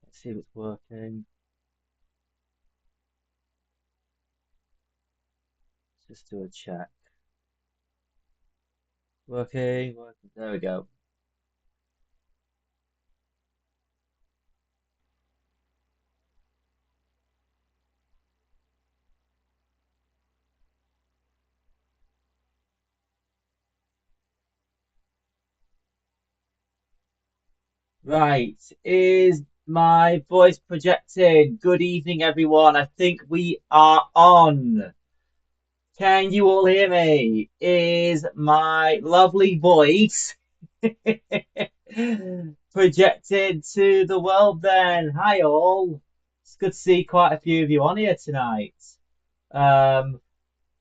Let's see if it's working. Let's just do a check. Working, working. There we go. Right. Is my voice projected? Good evening, everyone. I think we are on. Can you all hear me? Is my lovely voice projected to the world then? Hi all. It's good to see quite a few of you on here tonight. Um,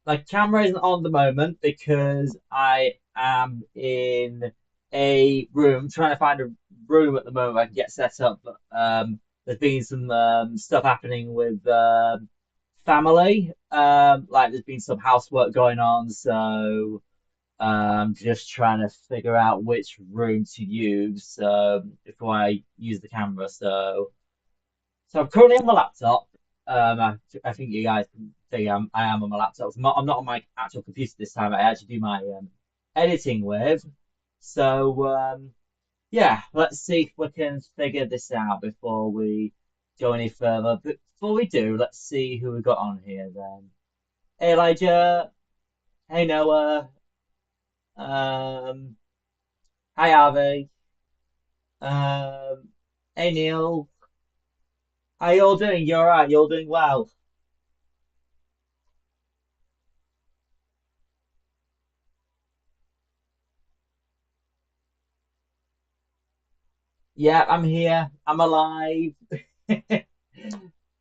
my camera isn't on at the moment because I am in a room trying to find a room at the moment I can get set up. But there's been some stuff happening with family. Like there's been some housework going on, so just trying to figure out which room to use before I use the camera. So I'm currently on my laptop. I think you guys can see I am on my laptop. I'm not on my actual computer this time. I actually do my editing with. So yeah, let's see if we can figure this out before we go any further. But before we do, let's see who we got on here then. Hey Elijah. Hey Noah. Um, Hi Harvey. Um, Hey Neil. How you all doing? You all right? You all doing well? Yeah, I'm here. I'm alive.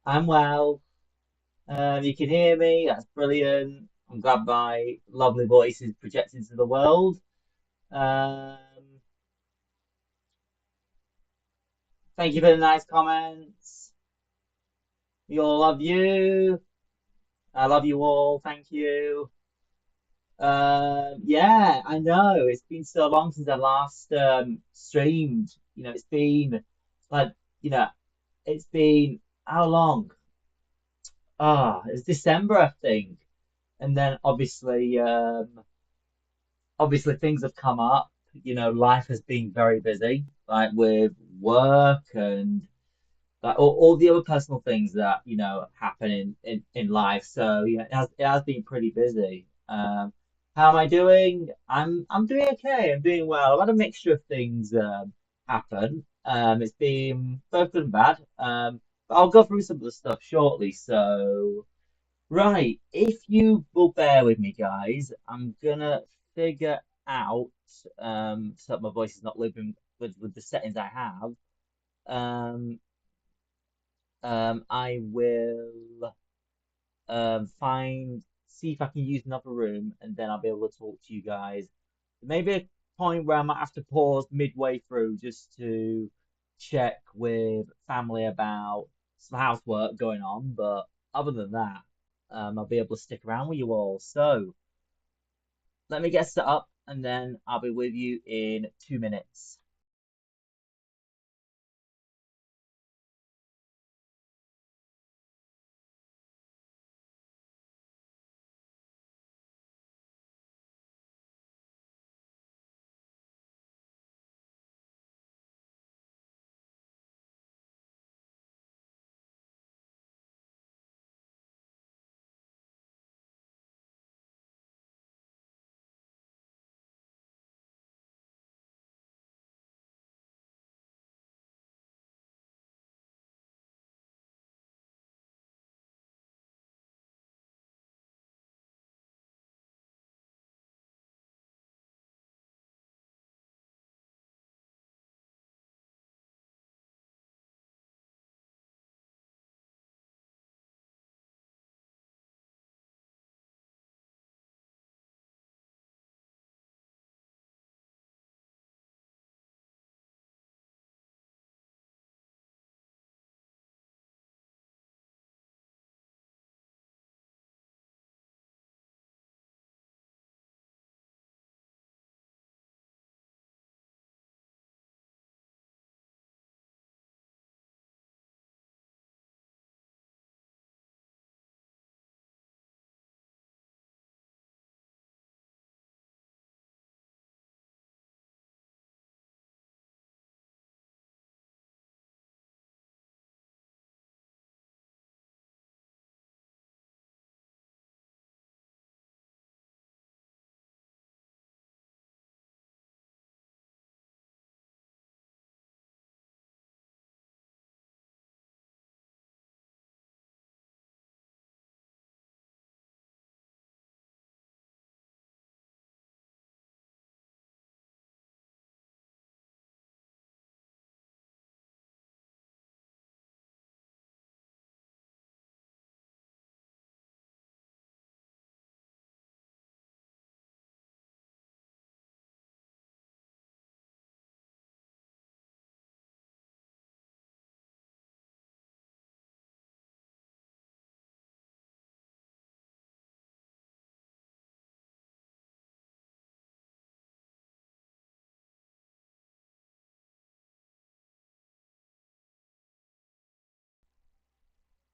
I'm well. You can hear me. That's brilliant. I'm glad my lovely voice is projected to the world. Um, Thank you for the nice comments. We all love you. I love you all. Thank you. Yeah, I know. It's been so long since I last streamed. It's been like, you know, it's been how long? It's December, I think. And then obviously things have come up. Life has been very busy, like with work and like all the other personal things that happen in life. So yeah, it has been pretty busy. How am I doing? I'm doing okay. I'm doing well. I've had a mixture of things happen. It's been both good and bad. But I'll go through some of the stuff shortly. So. Right, if you will bear with me, guys, I'm gonna figure out so that my voice is not looping with the settings I have. Um, I will see if I can use another room, and then I'll be able to talk to you guys. Maybe a point where I might have to pause midway through just to check with family about some housework going on, but other than that, I'll be able to stick around with you all. So let me get set up, and then I'll be with you in 2 minutes.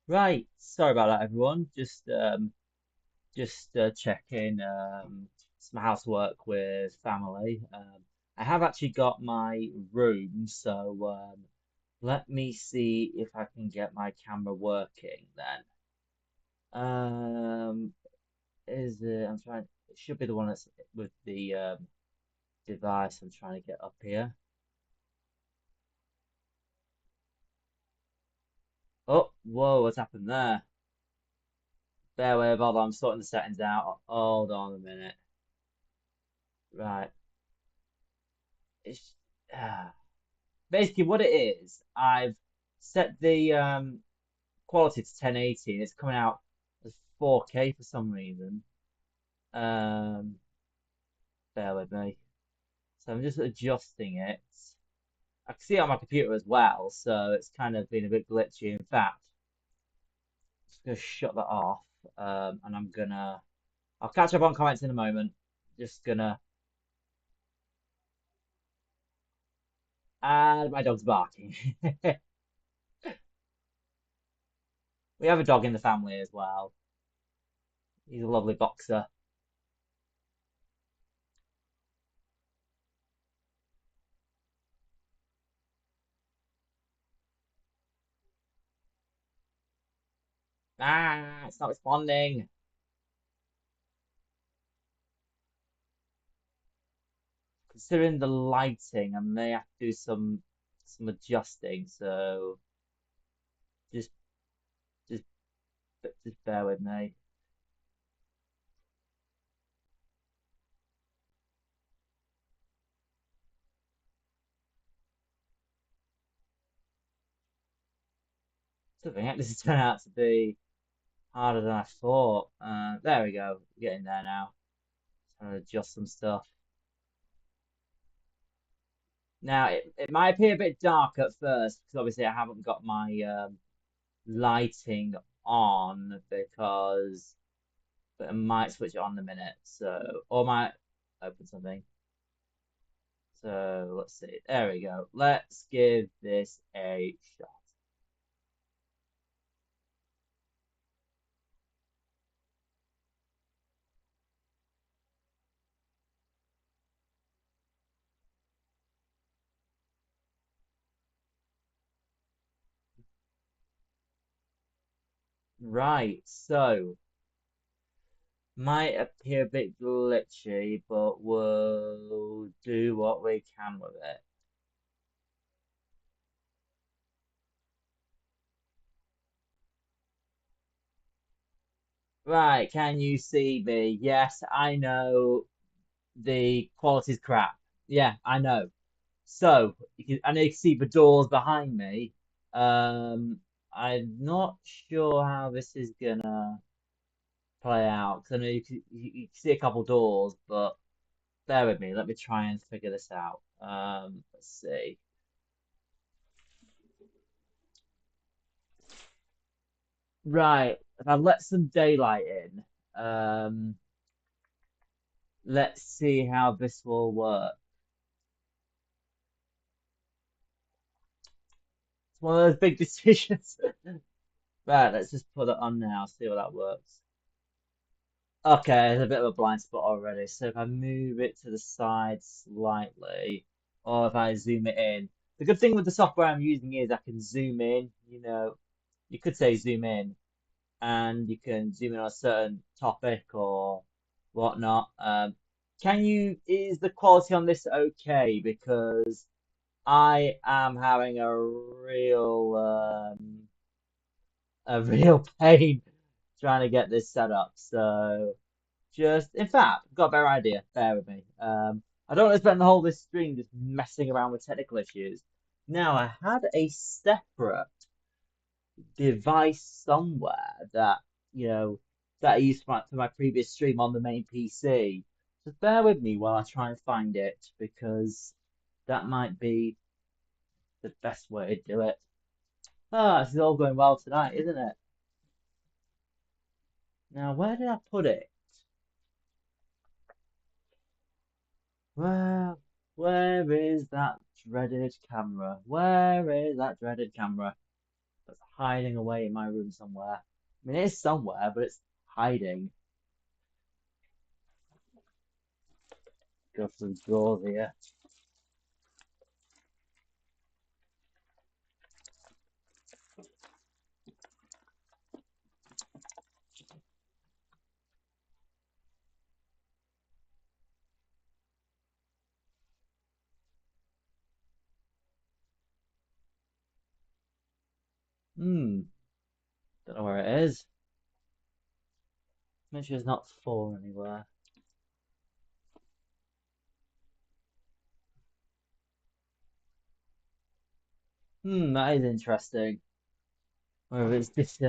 Right, sorry about that, everyone. Just checking some housework with family. I have actually got my room, so let me see if I can get my camera working then. Is it? I'm trying. It should be the one that's with the device I'm trying to get up here. Oh, whoa, what's happened there? Bear with, hold on, I'm sorting the settings out. Hold on a minute. Right. It's, ah. Basically, what it is, I've set the quality to 1080 and it's coming out as 4K for some reason. Um, Bear with me. So I'm just adjusting it. I can see it on my computer as well, so it's kind of been a bit glitchy. In fact, I'm just gonna shut that off, and I'll catch up on comments in a moment. Just gonna, and my dog's barking. We have a dog in the family as well. He's a lovely boxer. Ah, it's not responding. Considering the lighting, I may have to do some adjusting. So just just just bear with me. Something like this has turned out to be harder than I thought. There we go. Getting there now. Trying to adjust some stuff. Now it might appear a bit dark at first because obviously I haven't got my lighting on because but I might switch it on in a minute. So or I might open something. So let's see. There we go. Let's give this a shot. Right, so might appear a bit glitchy, but we'll do what we can with it. Right, can you see me? Yes, I know the quality's crap. Yeah, I know. So, I know you can see the doors behind me. I'm not sure how this is gonna play out because I know you can see a couple doors, but bear with me. Let me try and figure this out. Let's see. Right, if I let some daylight in, let's see how this will work. It's one of those big decisions. Right, let's just put it on now, see how that works. Okay, there's a bit of a blind spot already. So if I move it to the side slightly, or if I zoom it in, the good thing with the software I'm using is I can zoom in, you could say zoom in, and you can zoom in on a certain topic or whatnot. Is the quality on this okay? Because I am having a real pain trying to get this set up. So in fact, I've got a better idea. Bear with me. I don't want to spend the whole this stream just messing around with technical issues. Now, I had a separate device somewhere you know, that I used for my previous stream on the main PC. Just bear with me while I try and find it because that might be the best way to do it. Ah, this is all going well tonight, isn't it? Now, where did I put it? Where, where is that dreaded camera? Where is that dreaded camera? It's hiding away in my room somewhere. I mean, it is somewhere, but it's hiding. Go through the drawers here. Hmm, don't know where it is. Make sure it's not fallen anywhere. That is interesting. Whether it's this.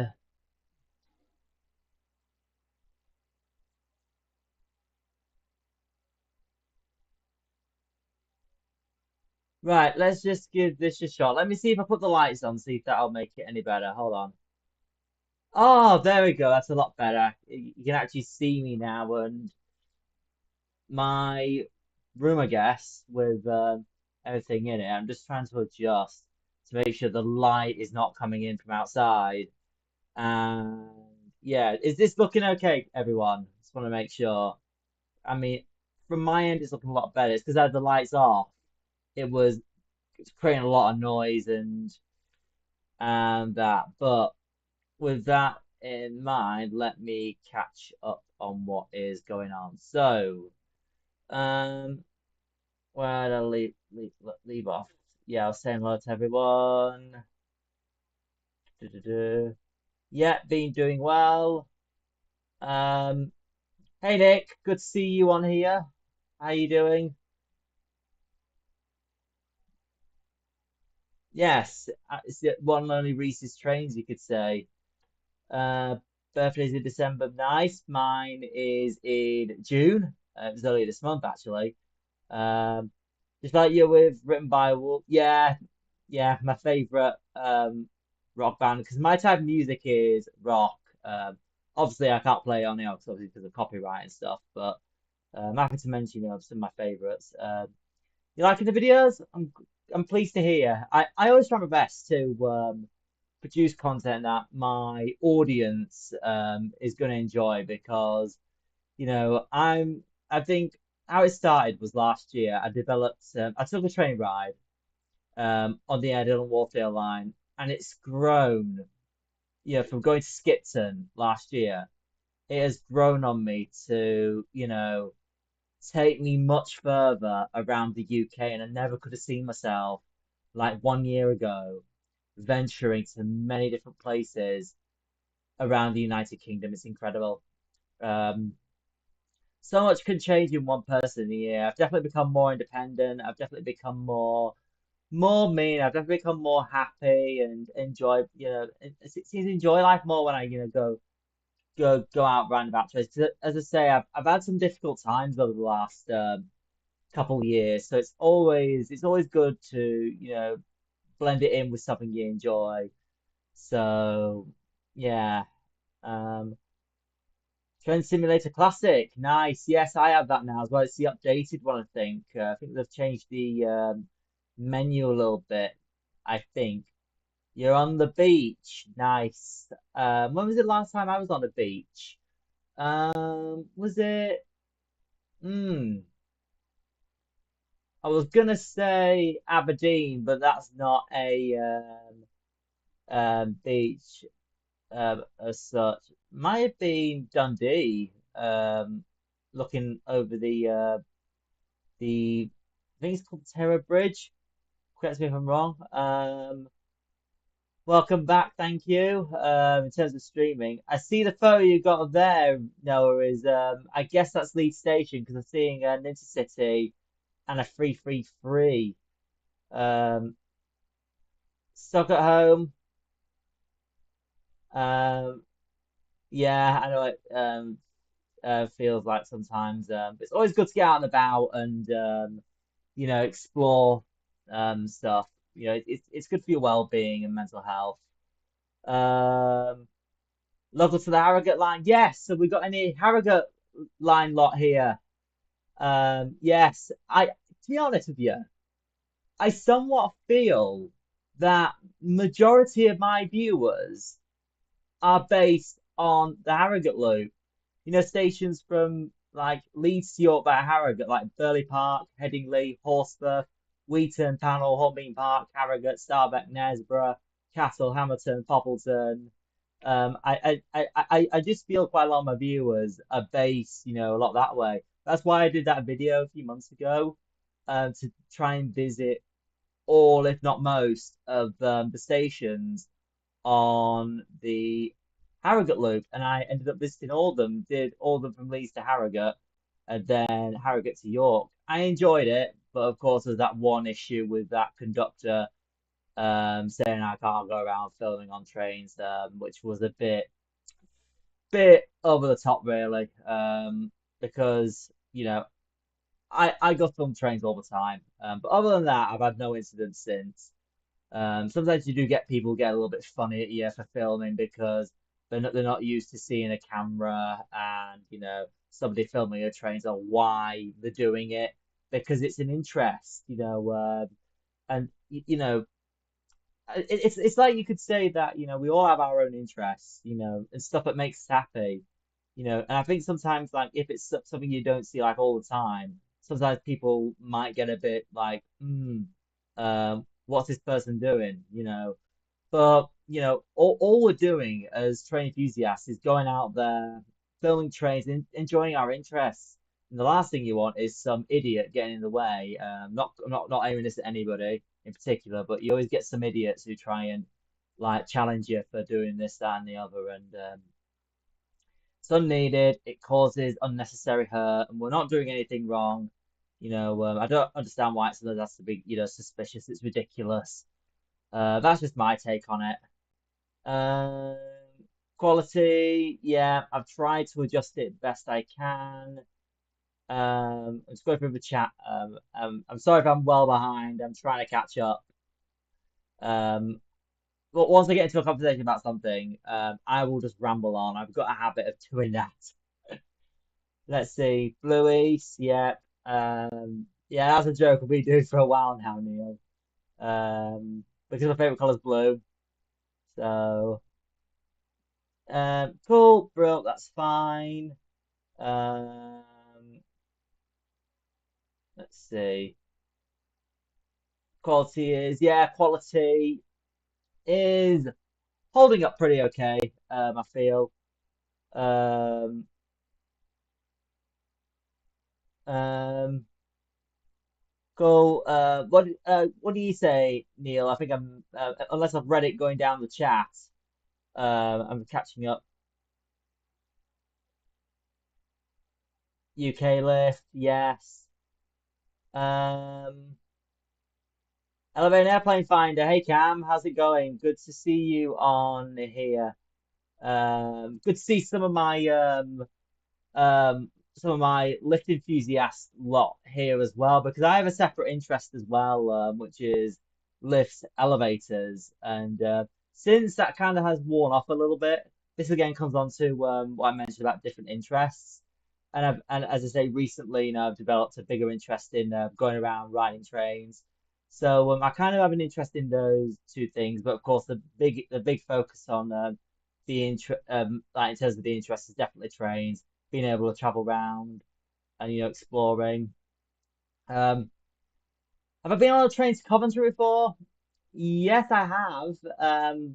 Right, let's just give this a shot. Let me see if I put the lights on, see if that'll make it any better. Hold on. Oh, there we go. That's a lot better. You can actually see me now, and my room, I guess, with everything in it. I'm just trying to adjust to make sure the light is not coming in from outside. And yeah, is this looking okay, everyone? Just want to make sure. I mean, from my end, it's looking a lot better. It's because I had the lights off. It was it's creating a lot of noise and that. But with that in mind, let me catch up on what is going on. So, um, where did I leave off? Yeah, I was saying hello to everyone. Du-du-du. Yeah, been doing well. Um, hey Nick, good to see you on here. How you doing? Yes, it's the one and only Reese's trains, you could say. Uh, Birthday's in December, nice. Mine is in June. It was earlier this month, actually. Um, just like you with Written by a Wolf. Yeah, yeah, my favorite rock band because my type of music is rock. Obviously, I can't play on it obviously because of copyright and stuff, but I'm happy to mention some of my favorites. You liking the videos? I'm pleased to hear. I always try my best to produce content that my audience is going to enjoy because I think how it started was last year. I took a train ride on the Edinburgh Warfield line, and it's grown. From going to Skipton last year, it has grown on me to take me much further around the UK, and I never could have seen myself like 1 year ago venturing to many different places around the United Kingdom. It's incredible. Um, so much can change in one person in a year. I've definitely become more independent. I've definitely become more me. I've definitely become more happy and enjoy, it seems to enjoy life more when I, go out roundabout places. 'Cause as I say, I've had some difficult times over the last couple of years, so it's always good to, blend it in with something you enjoy. So yeah. Um, Train Simulator Classic, nice. Yes, I have that now as well. It's the updated one, I think. I think they've changed the menu a little bit. I think you're on the beach, nice. When was it last time I was on the beach? Was it? Hmm. I was gonna say Aberdeen, but that's not a beach as such. Might have been Dundee. Looking over the I think it's called Terror Bridge. Correct me if I'm wrong. Welcome back, thank you. In terms of streaming, I see the photo you got of there, Noah, is I guess that's Leeds Station because I'm seeing an Intercity and a 333. Um, Stuck at home. Um, yeah, I know it feels like sometimes. But it's always good to get out and about and explore stuff. It's good for your well-being and mental health. Um, Local to the Harrogate line, yes. So we got any Harrogate line lot here? Yes. To be honest with you, I somewhat feel. that majority of my viewers are based on the Harrogate Loop. You know, stations from like Leeds to York by Harrogate, like Burley Park, Headingley, Horsforth, Wheaton, Panel, Holbein Park, Harrogate, Starbeck, Knaresborough, Castle, Hamilton, Poppleton. I just feel quite a lot of my viewers are based, a lot that way. That's why I did that video a few months ago, to try and visit all, if not most, of the stations on the Harrogate loop, and I ended up visiting all of them. Did all of them from Leeds to Harrogate, and then Harrogate to York. I enjoyed it, but of course, there's that one issue with that conductor saying I can't go around filming on trains, which was a bit over the top, really. Because I go film trains all the time, but other than that, I've had no incidents since. Sometimes you do get people get a little bit funny at you for filming because they're not used to seeing a camera and somebody filming a train, so why they're doing it because it's an interest, and it's like you could say that we all have our own interests, and stuff that makes us happy, and I think sometimes like if it's something you don't see like all the time, sometimes people might get a bit like, what's this person doing, but all we're doing as train enthusiasts is going out there, filming trains, and enjoying our interests. And the last thing you want is some idiot getting in the way. Not aiming this at anybody in particular, but you always get some idiots who try and like challenge you for doing this, that, and the other, and it's unneeded. It causes unnecessary hurt, and we're not doing anything wrong. I don't understand why it sometimes has to be, suspicious. It's ridiculous. That's just my take on it. Um, Quality, yeah, I've tried to adjust it best I can. I'm just going through the chat. I'm sorry if I'm well behind. I'm trying to catch up. Um, but once I get into a conversation about something, I will just ramble on. I've got a habit of doing that. Let's see, Blueies, yeah. Yeah, that's a joke we'll be doing for a while now, Neil. Because my favorite color is blue. So, cool, bro, that's fine. Um, let's see. Quality is holding up pretty okay. I feel. Um, um, cool. What do you say, Neil? I think unless I've read it going down the chat, I'm catching up. UK lift, yes. Um, Elevator Airplane Finder. Hey Cam, how's it going? Good to see you on here. Good to see some of my lift enthusiast lot here as well because I have a separate interest as well, which is lifts, elevators, and since that kind of has worn off a little bit, this again comes on to what I mentioned about different interests. And as I say, recently, I've developed a bigger interest in going around riding trains. So I kind of have an interest in those two things, but of course the big focus on the like in terms of the interest is definitely trains, being able to travel around and exploring. Um, have I been on a train to Coventry before? Yes, I have.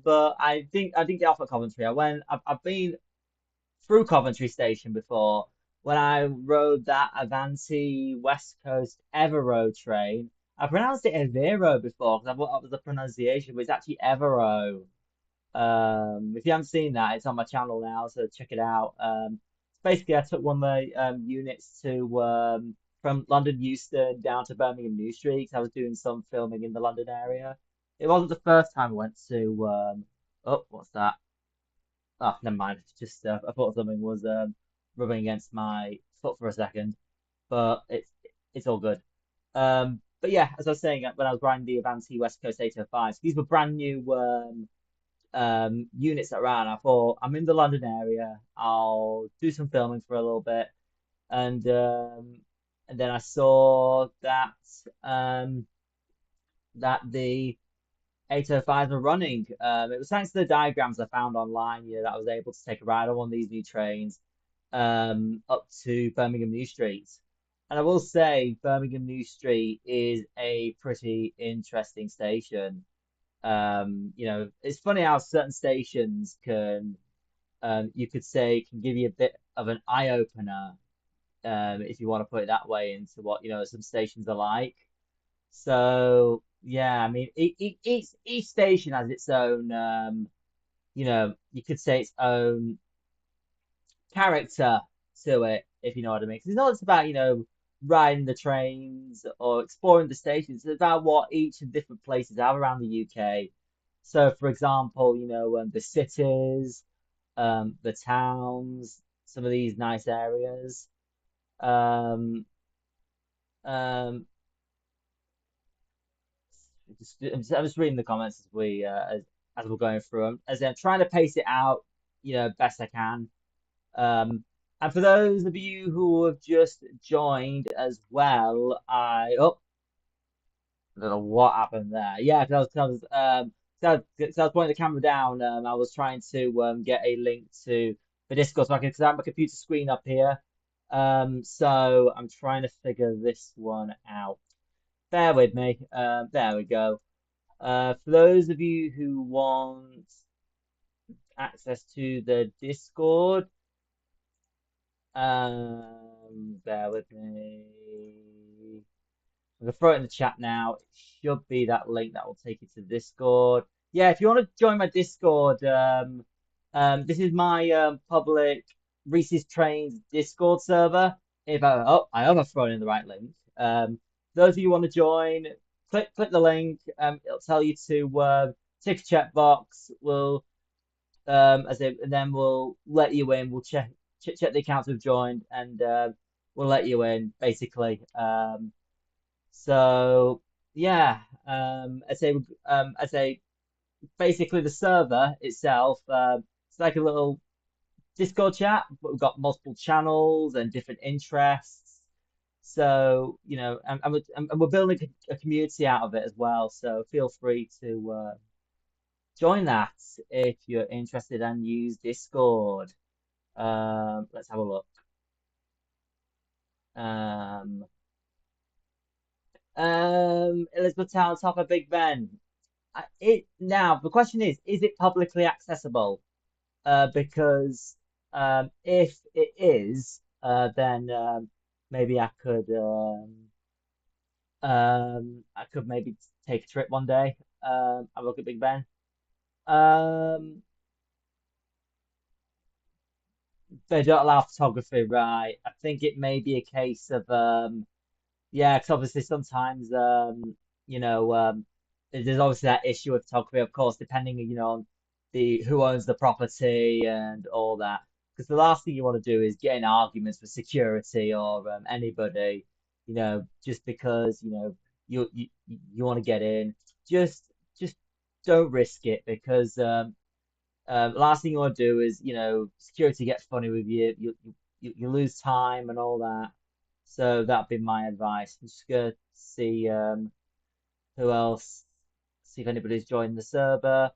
But I didn't get off at Coventry. I've been through Coventry Station before when I rode that Avanti West Coast Evero train. I pronounced it Evero before because I thought that was the pronunciation, but it's actually Evero. If you haven't seen that, it's on my channel now, so check it out. Basically, I took one of the units to from London Euston down to Birmingham New Street. I was doing some filming in the London area. It wasn't the first time I went to. Oh, what's that? Oh, never mind. Just I thought something was rubbing against my foot for a second, but it's all good. But yeah, as I was saying, when I was riding the Avanti West Coast 805, these were brand new units that ran. I thought I'm in the London area. I'll do some filming for a little bit, and um, and then I saw that um, that the 805s are running. It was thanks to the diagrams I found online, that I was able to take a ride on one of these new trains up to Birmingham New Street. And I will say, Birmingham New Street is a pretty interesting station. It's funny how certain stations you could say, can give you a bit of an eye opener, if you want to put it that way, into what, some stations are like. So yeah, I mean, each station has its own, you could say its own character to it, if you know what I mean. 'Cause it's not just about, riding the trains or exploring the stations. It's about what each of different places have around the UK. So, for example, the cities, the towns, some of these nice areas. Um, um, I'm just reading the comments as we're going through them, as I'm trying to pace it out, best I can. And for those of you who have just joined as well, I don't know what happened there. Yeah, 'cause I was pointing the camera down. I was trying to get a link to the Discord so I can, because I have my computer screen up here. So I'm trying to figure this one out. Bear with me. There we go. For those of you who want access to the Discord, bear with me. I'm gonna throw it in the chat now. It should be that link that will take you to Discord. Yeah, if you want to join my Discord, this is my public Reese's Trains Discord server. If I haven't thrown in the right link. Those of you who want to join, click the link. It'll tell you to tick a checkbox. And then we'll let you in. We'll check the accounts we've joined, and we'll let you in basically. So yeah, I say basically the server itself, it's like a little Discord chat, but we've got multiple channels and different interests. So, and we're building a community out of it as well. So feel free to join that if you're interested and use Discord. Let's have a look. Um, Elizabethtown, top of Big Ben. Now the question is it publicly accessible? Because if it is, then maybe I could maybe take a trip one day, have a look at Big Ben. Um, they don't allow photography, right? I think it may be a case of yeah, because obviously sometimes there's obviously that issue with photography, of course, depending on the who owns the property and all that. Because the last thing you want to do is get in arguments with security or anybody, just because you want to get in. Just just don't risk it, because last thing you want to do is security get funny with you. You lose time and all that. So that'd be my advice. I'm just gonna see who else, see if anybody's joined the server.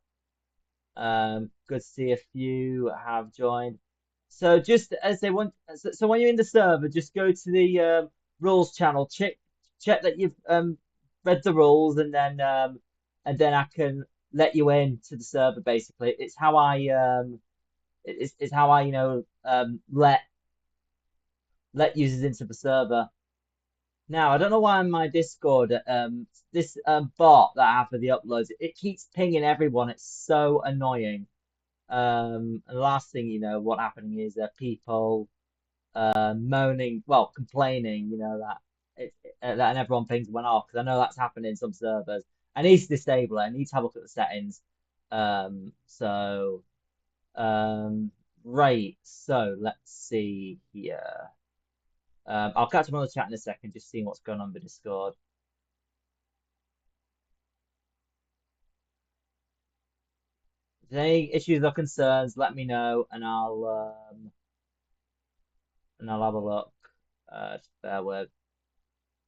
Good to see a few have joined. So just as they want, so when you're in the server, just go to the rules channel, check that you've read the rules, and then I can let you in to the server. Basically, it's how I let users into the server. Now, I don't know why on my Discord, this bot that I have for the uploads, it keeps pinging everyone. It's so annoying. And the last thing what happening is people moaning, well, complaining, that everyone pings went off, because I know that's happening in some servers. I need to disable it. I need to have a look at the settings. So, right. So let's see here. I'll catch up on the chat in a second, just seeing what's going on with Discord. If there's any issues or concerns, let me know, and I'll have a look. Just bear with.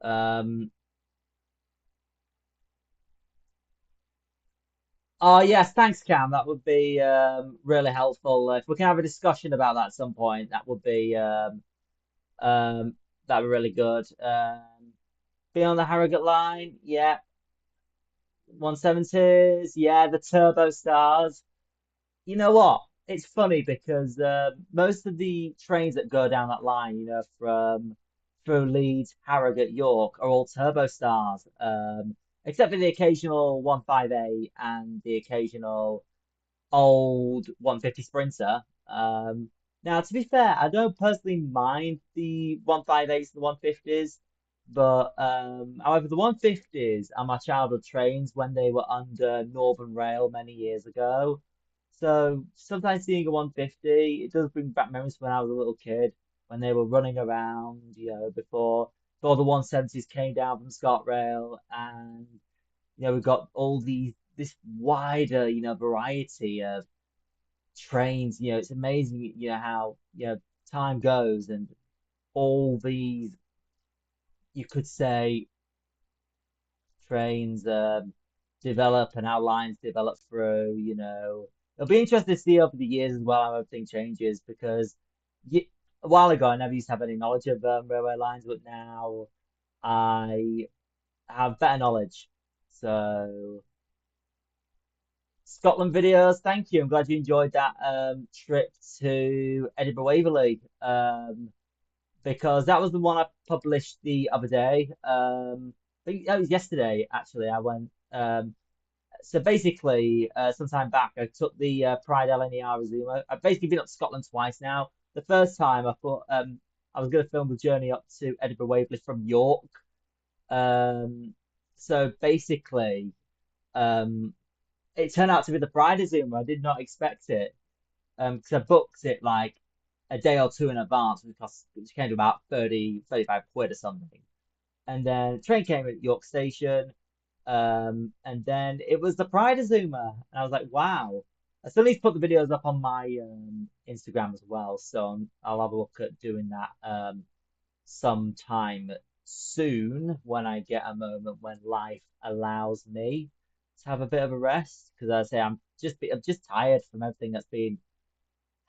Um, Oh yes, thanks, Cam. That would be really helpful. If we can have a discussion about that at some point, um, that'd be really good. Be on the Harrogate line, yeah. 170s, yeah. The Turbo Stars. You know what? It's funny because most of the trains that go down that line, from through Leeds, Harrogate, York, are all turbo stars, except for the occasional 158 and the occasional old 150 Sprinter. Now, to be fair, I don't personally mind the 158s and the 150s, but however, the 150s are my childhood trains when they were under Northern Rail many years ago. So sometimes seeing a 150, it does bring back memories when I was a little kid, when they were running around, before the 170s came down from ScotRail, and we've got all this wider, variety of trains. It's amazing, how, time goes and all these, you could say, trains develop and how lines develop through, It'll be interesting to see over the years as well how everything changes because y a while ago I never used to have any knowledge of railway lines, but now I have better knowledge. So Scotland videos, thank you. I'm glad you enjoyed that trip to Edinburgh Waverley. Because that was the one I published the other day. I think that was yesterday, actually. I went. So basically, sometime back, I took the Pride LNER Azuma. I've basically been up to Scotland twice now. The first time, I thought I was going to film the journey up to Edinburgh Waverley from York. Um, so basically, um, it turned out to be the Pride Azuma. I did not expect it because I booked it like a day or two in advance, which came to about 30, 35 quid or something. And then the train came at York Station, and then it was the Pride of Zuma, and I was like, wow. I still need to put the videos up on my Instagram as well, so I'll have a look at doing that sometime soon when I get a moment when life allows me to have a bit of a rest. Because I say I'm just tired from everything that's been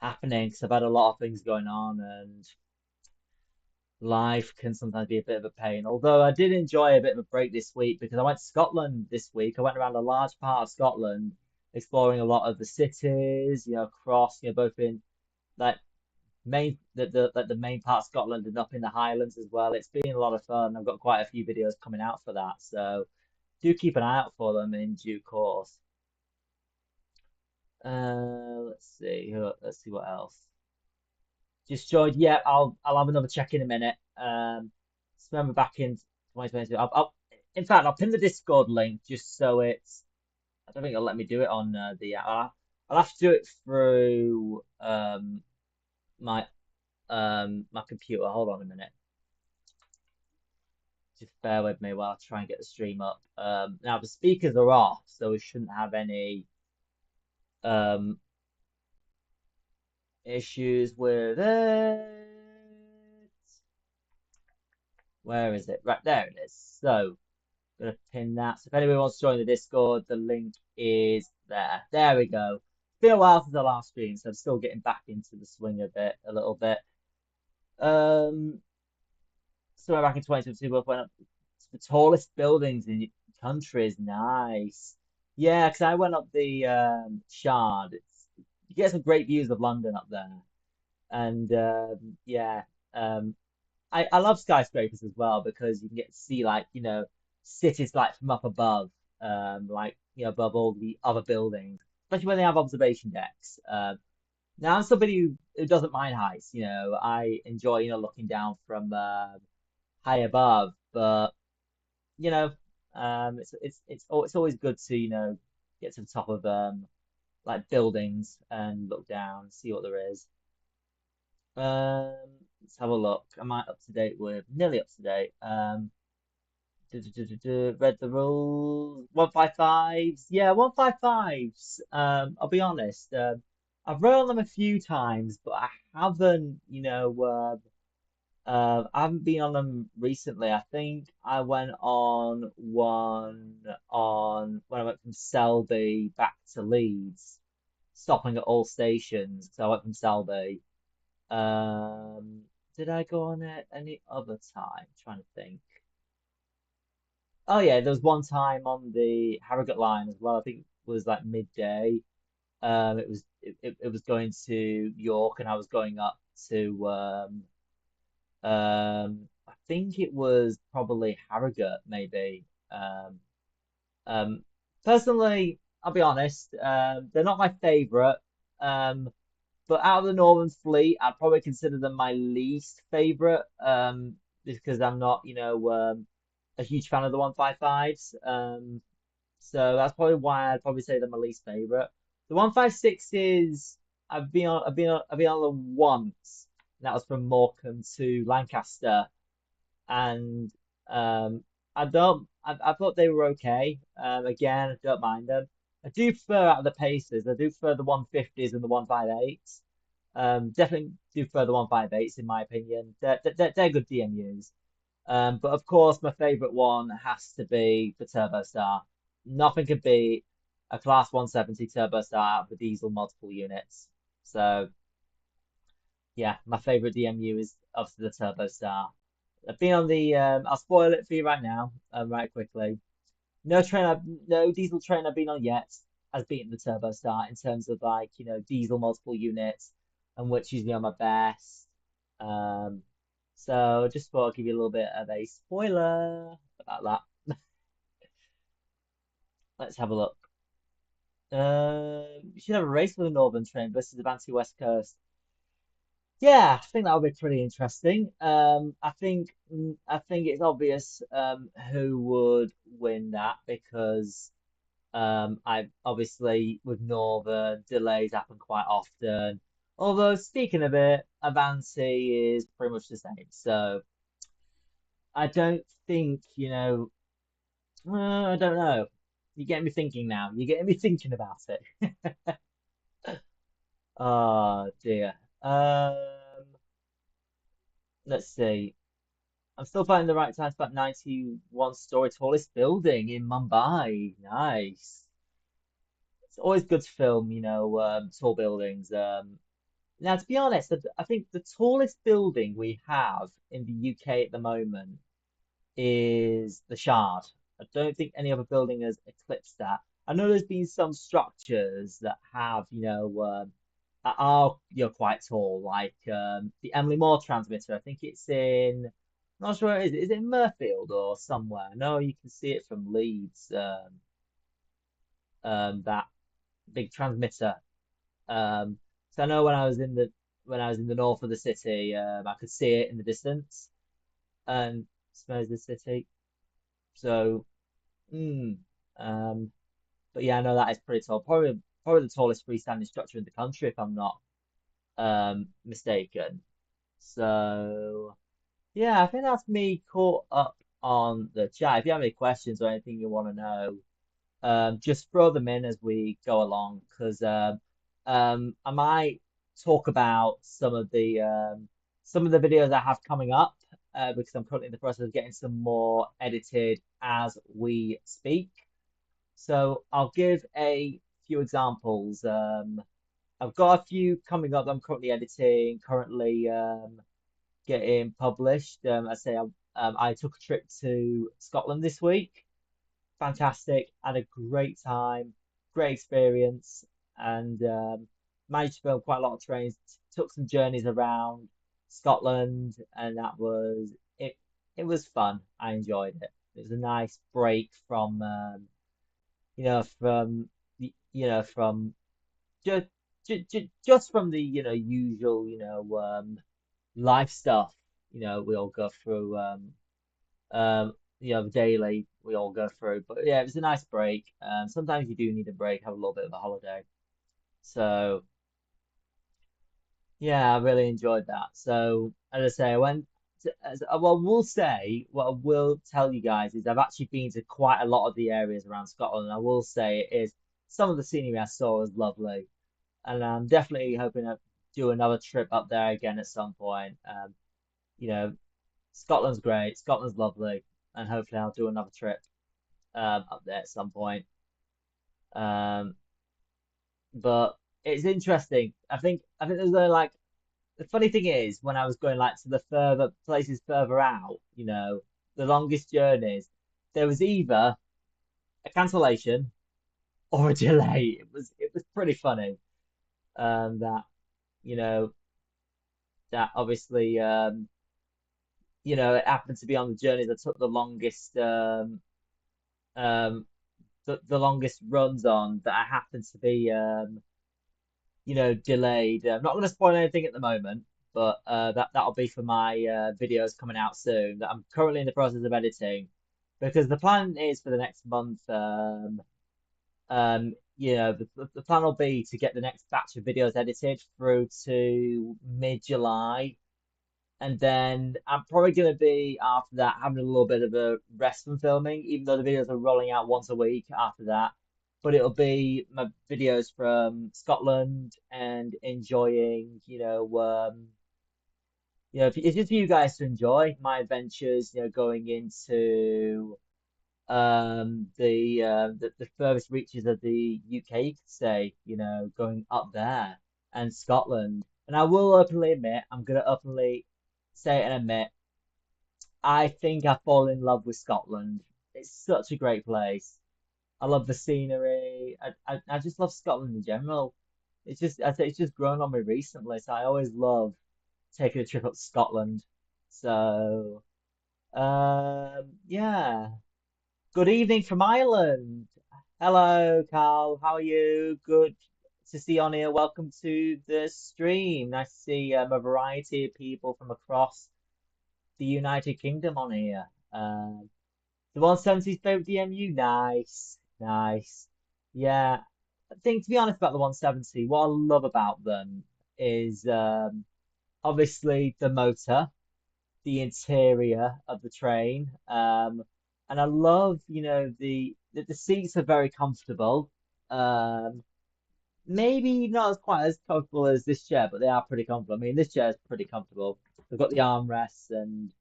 happening. Because I've had a lot of things going on, and life can sometimes be a bit of a pain. Although I did enjoy a bit of a break this week because I went to Scotland this week. I went around a large part of Scotland, exploring a lot of the cities, across, both in like the main part of Scotland and up in the Highlands as well. It's been a lot of fun. I've got quite a few videos coming out for that, so do keep an eye out for them in due course. Let's see. Let's see what else. Just joined. Yeah, I'll have another check in a minute. Just remember back in 2022. In fact, I'll pin the Discord link just so it's. I don't think it'll let me do it on the app. I'll have to do it through my my computer. Hold on a minute. Just bear with me while I try and get the stream up. Now the speakers are off, so we shouldn't have any um issues with it. Where is it? Right there it is. So gonna pin that. So if anyone wants to join the Discord, the link is there. There we go. It's been a while since the last stream, so I'm still getting back into the swing of it a little bit. Somewhere back in 2022, we went up to the tallest buildings in the country is nice. Yeah, because I went up the Shard. You get some great views of London up there, and yeah. Um, I love skyscrapers as well because you can get to see like, cities like from up above, like, above all the other buildings, especially when they have observation decks. Now I'm somebody who doesn't mind heights, I enjoy, looking down from high above, but you know, it's always good to, get to the top of like buildings and look down, see what there is. Um, let's have a look. Am I up to date with nearly up to date? Read the rules. 155s. Yeah, 155s. I'll be honest. I've read on them a few times, but I haven't, I haven't been on them recently. I think I went on one on when I went from Selby back to Leeds, stopping at all stations. So I went from Selby. Um, did I go on it any other time? Trying to think. Oh yeah, there was one time on the Harrogate line as well. I think it was like midday. It was going to York, and I was going up to I think it was probably Harrogate, maybe. Um, Personally, I'll be honest, they're not my favorite. Um, but out of the Northern Fleet, I'd probably consider them my least favorite. Just because I'm not, a huge fan of the 155s. So that's probably why I'd probably say they're my least favorite. The 156 I've been on them once. And that was from Morecambe to Lancaster, and I thought they were okay. Again, I don't mind them. I do prefer out of the paces. I do prefer the 150s and the 158s. Definitely do prefer the 158s in my opinion. They're good DMUs. But of course, my favorite one has to be the Turbo Star. Nothing could beat a Class 170 Turbo Star out of the diesel multiple units. So yeah, my favorite DMU is obviously the Turbo Star. I've been on the. I'll spoil it for you right now, right quickly. No diesel train I've been on yet has beaten the Turbo Star in terms of like diesel multiple units and which is on my best. Um, so just thought I'd give you a little bit of a spoiler about that. Let's have a look. You should have a race for the Northern Train versus the Banty West Coast. Yeah, I think that would be pretty interesting. I think it's obvious who would win that because I obviously with Northern delays happen quite often. Although speaking of it, Avanti is pretty much the same. So I don't think, I don't know. You get me thinking now. You're getting me thinking about it. Oh dear. Let's see. I'm still finding the right time to about 91 story tallest building in Mumbai. Nice. It's always good to film, tall buildings. Now, to be honest, I think the tallest building we have in the UK at the moment is the Shard. I don't think any other building has eclipsed that. I know there's been some structures that have, that are quite tall, like the Emily Moore transmitter. I think it's in, not sure where it is. Is it in Murfield or somewhere? No, you can see it from Leeds. That big transmitter. Um, so I know when I was in the north of the city, I could see it in the distance and smells the city. So, mm, um, but yeah, I know that is pretty tall. Probably the tallest freestanding structure in the country, if I'm not mistaken. So yeah, I think that's me caught up on the chat. If you have any questions or anything you want to know, just throw them in as we go along because I might talk about some of the videos I have coming up because I'm currently in the process of getting some more edited as we speak. So I'll give a few examples. I've got a few coming up that I'm currently editing, currently getting published. I took a trip to Scotland this week. Fantastic. Had a great time, great experience, and managed to film quite a lot of trains. Took some journeys around Scotland, and that was it. It was fun. I enjoyed it. It was a nice break from from just just from the usual life stuff we all go through daily we all go through. But yeah, it was a nice break. Sometimes you do need a break, have a little bit of a holiday. So yeah, I really enjoyed that. So as I say, I went well, we'll say what I will tell you guys is I've actually been to quite a lot of the areas around Scotland. I will say it is some of the scenery I saw was lovely, and I'm definitely hoping to do another trip up there again at some point. You know, Scotland's great, Scotland's lovely, and hopefully I'll do another trip up there at some point. Um, but it's interesting. I think there's like the funny thing is when I was going like to the further places further out, the longest journeys, there was either a cancellation or a delay. It was pretty funny. That you know that obviously it happened to be on the journeys that took um the longest runs on that I happened to be delayed. I'm not going to spoil anything at the moment, but that'll be for my videos coming out soon that I'm currently in the process of editing because the plan is for the next month. The plan will be to get the next batch of videos edited through to mid-July. And then I'm probably going to be after that having a little bit of a rest from filming, even though the videos are rolling out once a week after that. But it'll be my videos from Scotland and enjoying, it's just for you guys to enjoy my adventures, going into the furthest reaches of the UK, you could say, going up there and Scotland. And I will openly admit, I'm gonna openly say it and admit, I think I fall in love with Scotland. It's such a great place. I love the scenery. I just love Scotland in general. I say it's just grown on me recently, so I always love taking a trip up to Scotland. So, yeah. Good evening from Ireland. Hello, Carl. How are you? Good to see you on here. Welcome to the stream. Nice to see a variety of people from across the United Kingdom on here. The 170's favorite DMU. Nice, nice. Yeah, I think to be honest about the 170, what I love about them is obviously the motor, the interior of the train. And I love, the seats are very comfortable. Um, maybe not as quite as comfortable as this chair, but they are pretty comfortable. I mean, this chair is pretty comfortable. They've got the armrests and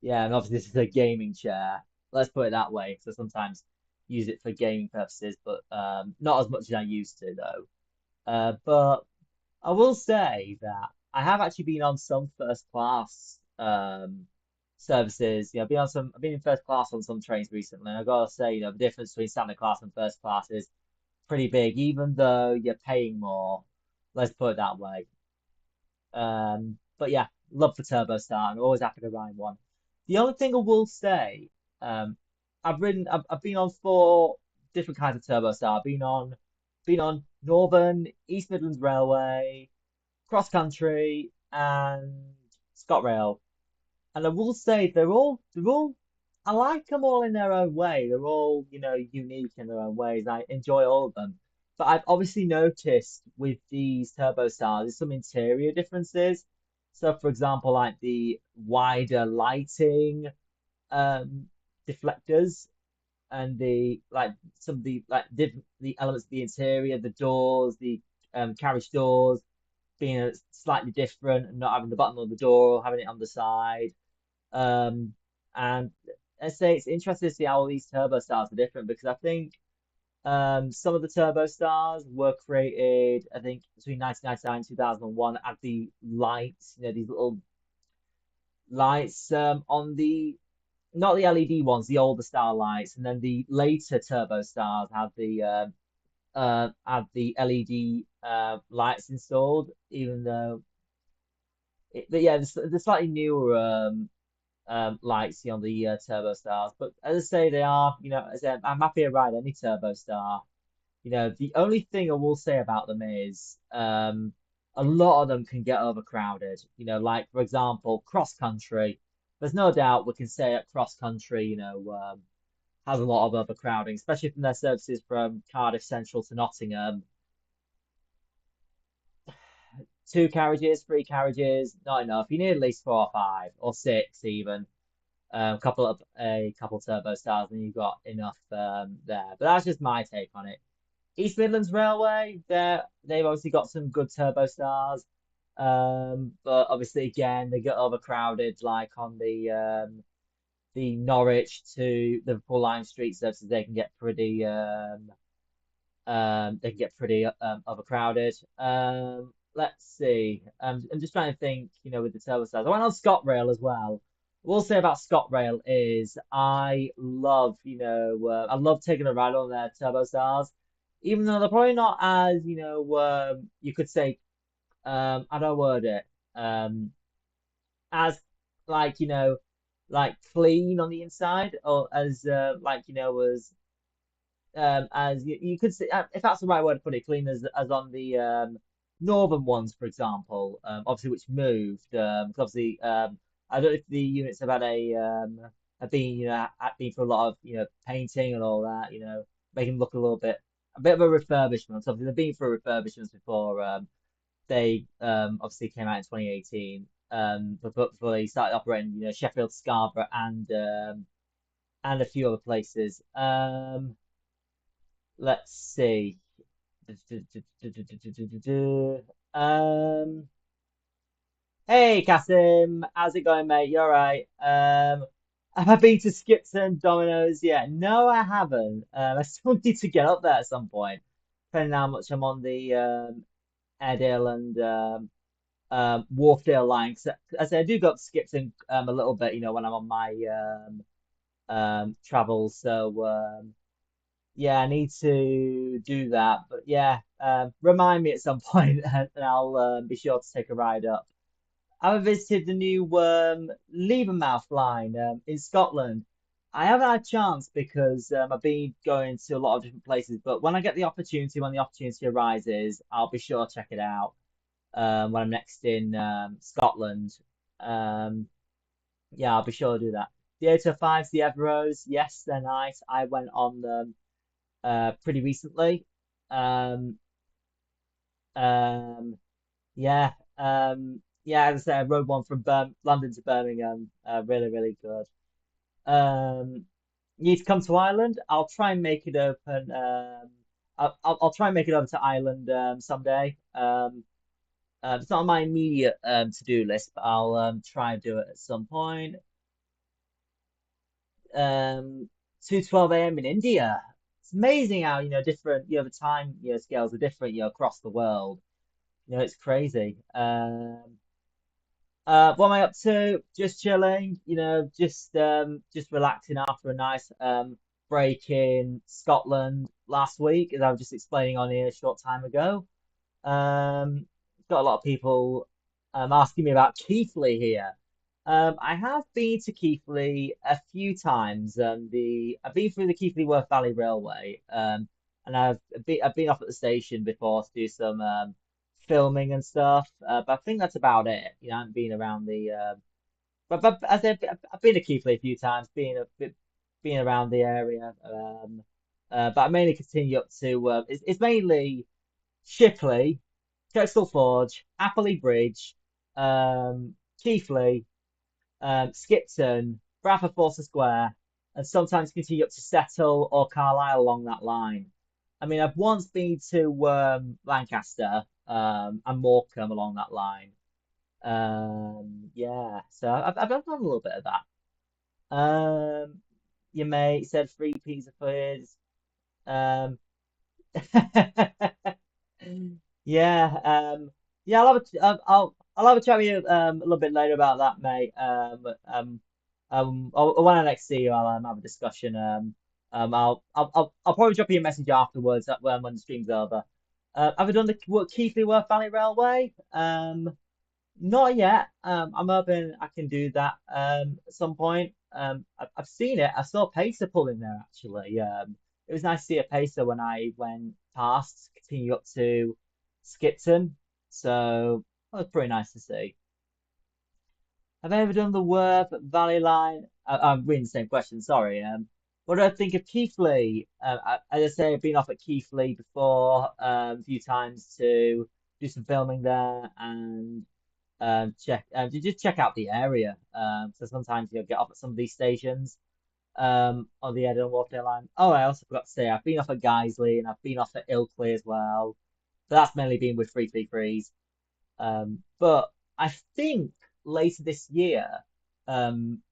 yeah, and obviously this is a gaming chair. Let's put it that way. So sometimes use it for gaming purposes, but not as much as I used to though. But I will say that I have actually been on some first class services. I've been in first class on some trains recently, and I gotta say, the difference between standard class and first class is pretty big, even though you're paying more. Let's put it that way. But yeah, love the Turbo Star. I'm always happy to ride one. The only thing I will say, um, I've been on four different kinds of Turbo Star. Been on Northern, East Midlands Railway, Cross Country, and ScotRail. And I will say they're all I like them all in their own way. They're all, unique in their own ways. I enjoy all of them. But I've obviously noticed with these turbo stars there's some interior differences. So for example, like the wider lighting, um, deflectors and the like some of the the elements of the interior, the doors, the carriage doors being slightly different and not having the button on the door, having it on the side. Um, and I say it's interesting to see how all these turbo stars are different because I think some of the turbo stars were created, I think, between 1999 and 2001 at the lights, these little lights on the not the LED ones, the older star lights, and then the later turbo stars had the LED lights installed, even though but yeah, the slightly newer lights on the Turbo Stars. But as I say, they are, as I said, I'm happy to ride any Turbo Star. The only thing I will say about them is a lot of them can get overcrowded. Like for example, cross country. There's no doubt we can say at cross country, has a lot of overcrowding, especially from their services from Cardiff Central to Nottingham. Two carriages, three carriages, not enough. You need at least four or five or six even. A couple turbo stars, and you've got enough there. But that's just my take on it. East Midlands Railway, they've obviously got some good turbo stars. But obviously, again, they get overcrowded, like on the Norwich to Liverpool line street services. They can get pretty overcrowded. Let's see. I'm just trying to think, with the turbo stars. I went on ScotRail as well. What I'll say about ScotRail is I love taking a ride on their turbo stars, even though they're probably not as, you could say, how do I word it? As like, like clean on the inside, or as as you could say, if that's the right word to put it, clean as on the northern ones, for example, obviously which moved. 'Cause obviously, I don't know if the units have been have been for a lot of painting and all that, making them look a bit of a refurbishment. So obviously they've been for refurbishments before. They obviously came out in 2018. Before they started operating, Sheffield, Scarborough, and a few other places. Let's see. Um, hey, Kasim, how's it going, mate? You all right? Have I been to Skipton Domino's yet? No, I haven't. I still need to get up there at some point, depending on how much I'm on the Airedale and Wharfdale line. 'Cause I say I do go up to Skipton a little bit, when I'm on my travels. So yeah, I need to do that. But yeah, remind me at some point, and I'll be sure to take a ride up. I've visited the new Levermouth line in Scotland. I haven't had a chance because I've been going to a lot of different places. But when I get the opportunity, when the opportunity arises, I'll be sure to check it out when I'm next in Scotland. Um, yeah, I'll be sure to do that. The 805s, the Everos, yes, they're nice. I went on them pretty recently. Um, um, yeah, yeah. As I say, I rode one from London to Birmingham. Really, really good. Um, you need to come to Ireland. I'll try and make it open. I'll try and make it over to Ireland someday. It's not on my immediate to-do list, but I'll try and do it at some point. 2:12 a.m. in India. It's amazing how, different, the time, scales are different, across the world. It's crazy. What am I up to? Just chilling, just relaxing after a nice break in Scotland last week, as I was just explaining on here a short time ago. Um, got a lot of people asking me about Keighley here. I have been to Keighley a few times. I've been through the Keighley Worth Valley Railway, and I've been off at the station before to do some filming and stuff. But I think that's about it. I haven't been around but as I said, I've been to Keighley a few times, being around the area. But I mainly continue up to it's mainly Shipley, Coastal Forge, Appley Bridge, Keighley, Skipton, Bradford Forster Square, and sometimes continue up to Settle or Carlisle along that line. I mean, I've once been to Lancaster and Morecambe along that line. Yeah, so I've done a little bit of that. Your mate said free pizza for his. Um, Yeah, yeah, I'll have a chat with you a little bit later about that, mate. When I next see you, I'll have a discussion. I'll probably drop you a message afterwards when the stream's over. Have you done the Keighley Worth Valley Railway? Not yet. I'm hoping I can do that at some point. I've seen it. I saw Pacer pulling there actually. It was nice to see a Pacer when I went past, continue up to Skipton. So that was pretty nice to see. Have I ever done the Worth Valley line? I'm reading the same question. Sorry. What do I think of Keighley? As I say, I've been off at Keighley before a few times to do some filming there and to just check out the area. So sometimes you'll get off at some of these stations on the Edinburgh Wharfdale line. Oh, I also forgot to say I've been off at Guiseley and I've been off at Ilkley as well. But that's mainly been with 333s. But I think later this year, um,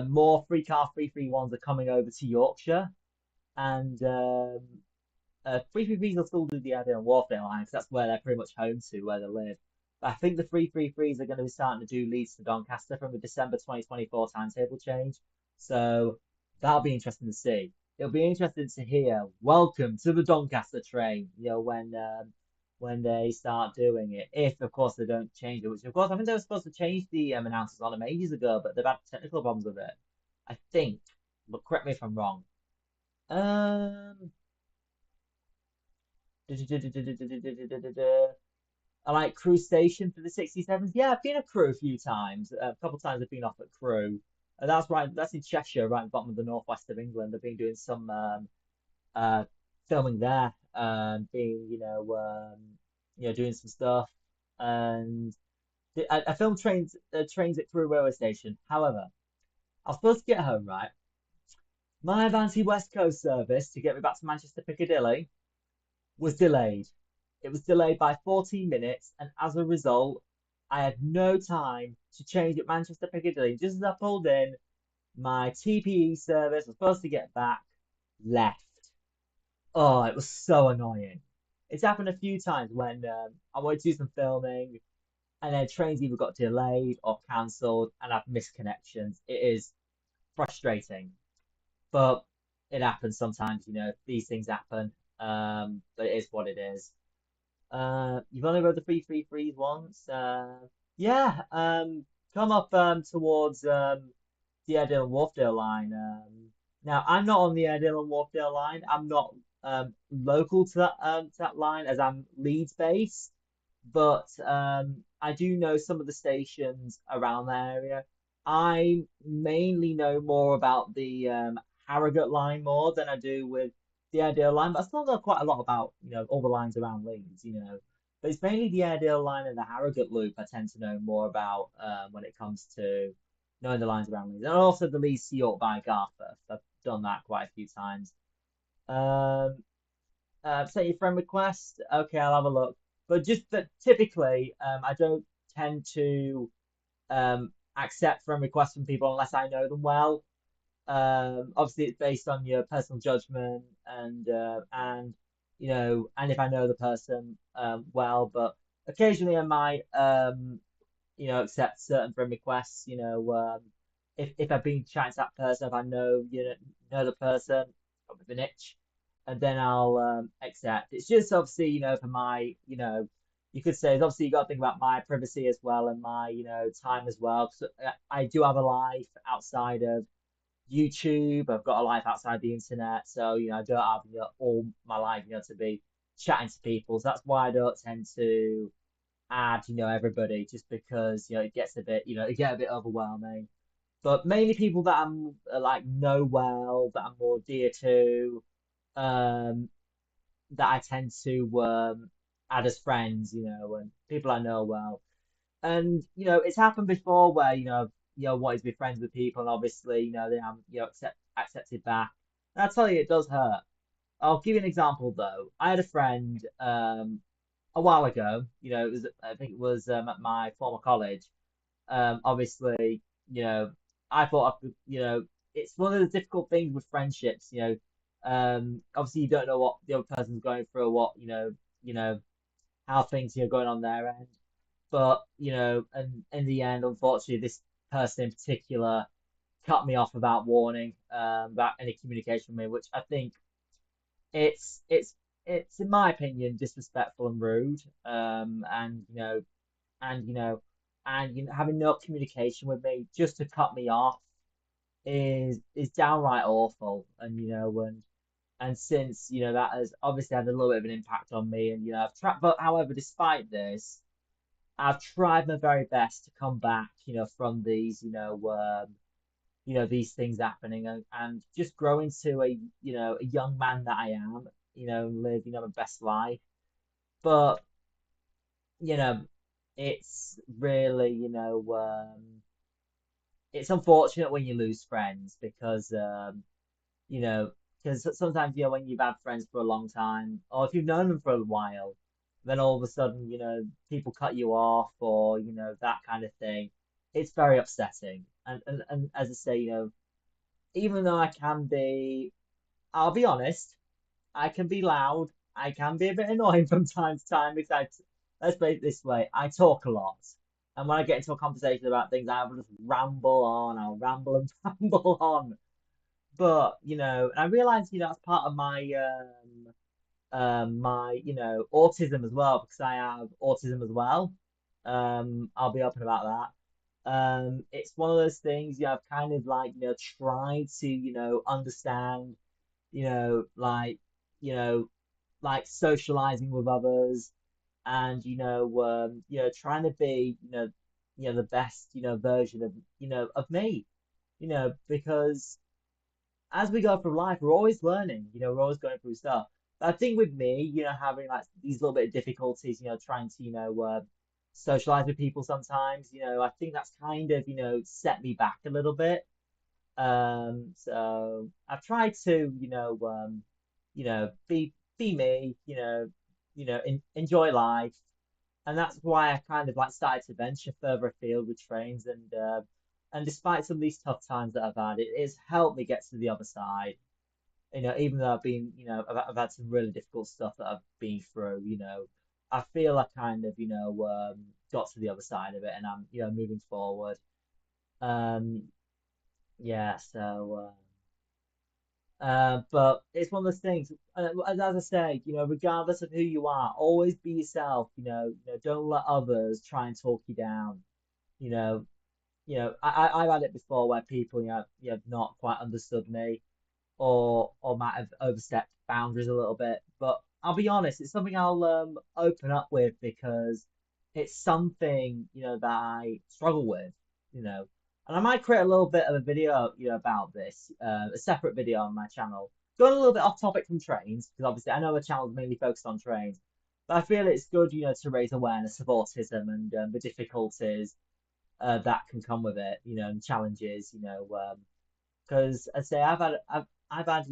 more free car free ones are coming over to Yorkshire, and 333s will still do the Airedale and Wharfdale line because that's where they're pretty much home to, where they live. But I think the 333s are going to be starting to do Leeds to Doncaster from the December 2024 timetable change. So that'll be interesting to see. It'll be interesting to hear "Welcome to the Doncaster train," when they start doing it. If of course they don't change it, which of course I think they were supposed to change the announcers on them ages ago, but they've had technical problems with it. I think, but correct me if I'm wrong. Um, I like Crew Station for the 67s. Yeah, I've been a Crew a few times. A couple of times I've been off at Crew. That's right. That's in Cheshire, right at the bottom of the northwest of England. I've been doing some uh, filming there, being doing some stuff, and I filmed trains at Crewe railway station. However, I was supposed to get home right. My Avanti West Coast service to get me back to Manchester Piccadilly was delayed. It was delayed by 14 minutes, and as a result, I had no time to change at Manchester Piccadilly. Just as I pulled in, my TPE service was supposed to get back, left. Oh, it was so annoying. It's happened a few times when I wanted to do some filming, and then trains either got delayed or cancelled, and I've missed connections. It is frustrating, but it happens sometimes. These things happen. But it is what it is. You've only rode the 333s once. Yeah. Come up towards the Airedale and Wharfdale line. Now I'm not on the Airedale and Wharfdale line. I'm not local to that line as I'm Leeds based, but I do know some of the stations around the area. I mainly know more about the Harrogate line more than I do with the Airedale line, but I still know quite a lot about all the lines around Leeds. But it's mainly the Airedale line and the Harrogate loop I tend to know more about when it comes to knowing the lines around Leeds, and also the Leeds to York by Garforth. I've done that quite a few times. Um, Set your friend request. Okay, I'll have a look. But just that typically, I don't tend to accept friend requests from people unless I know them well. Obviously, it's based on your personal judgment and if I know the person well. But occasionally, I might accept certain friend requests. If I've been chatting to that person, if I know the person with an itch, and then I'll accept. It's just obviously, for my, you could say, obviously you got to think about my privacy as well and my, time as well. 'Cause I do have a life outside of YouTube. I've got a life outside the internet, so I don't have all my life, to be chatting to people. So that's why I don't tend to add, everybody, just because it gets a bit, it get a bit overwhelming. But mainly people that I'm like know well, that I'm more dear to, um, that I tend to add as friends, and people I know well. And it's happened before where wanted to be friends with people, and obviously they haven't accepted back. And I tell you, it does hurt. I'll give you an example though. I had a friend a while ago. It was I think it was at my former college. Obviously, I thought I could, it's one of the difficult things with friendships. Obviously you don't know what the other person's going through, or what how things going on their end. But and in the end, unfortunately, this person in particular cut me off without warning, without any communication with me, which I think it's it's it's in my opinion disrespectful and rude. And having no communication with me just to cut me off is downright awful. And since that has obviously had a little bit of an impact on me, and I've tried, but however, despite this, I've tried my very best to come back, from these, these things happening, and just grow into a young man that I am, and live, my best life. But, you know, it's really, it's unfortunate when you lose friends because, you know, because sometimes, when you've had friends for a long time, or if you've known them for a while, then all of a sudden, people cut you off or, that kind of thing. It's very upsetting. And as I say, even though I can be, I'll be honest, I can be loud. I can be a bit annoying from time to time because let's put it this way, I talk a lot. And when I get into a conversation about things, I will just ramble on. I'll ramble and ramble on. But, and I realize, that's part of my autism as well because I have autism as well. I'll be open about that. It's one of those things, I've kind of like, tried to, understand, you know, like, you know, like socializing with others and, trying to be, the best, version of, of me, because as we go through life, we're always learning, we're always going through stuff. But I think with me, having like these little bit of difficulties, trying to, socialize with people sometimes, I think that's kind of, set me back a little bit. So I've tried to, be me, enjoy life, and that's why I kind of like started to venture further afield with trains, and despite some of these tough times that I've had, it has helped me get to the other side. Even though I've been, I've had some really difficult stuff that I've been through, I feel I kind of, got to the other side of it, and I'm, moving forward. Um, yeah, so. But it's one of those things, as I say, regardless of who you are, always be yourself. Don't let others try and talk you down. You know, I've had it before where people, have not quite understood me or might have overstepped boundaries a little bit. But I'll be honest, it's something I'll open up with because it's something that I struggle with, you know. And I might create a little bit of a video, about this, a separate video on my channel. Going a little bit off topic from trains because obviously I know the channel is mainly focused on trains, but I feel it's good, to raise awareness of autism and the difficulties that can come with it, and challenges, because I say I've had I've had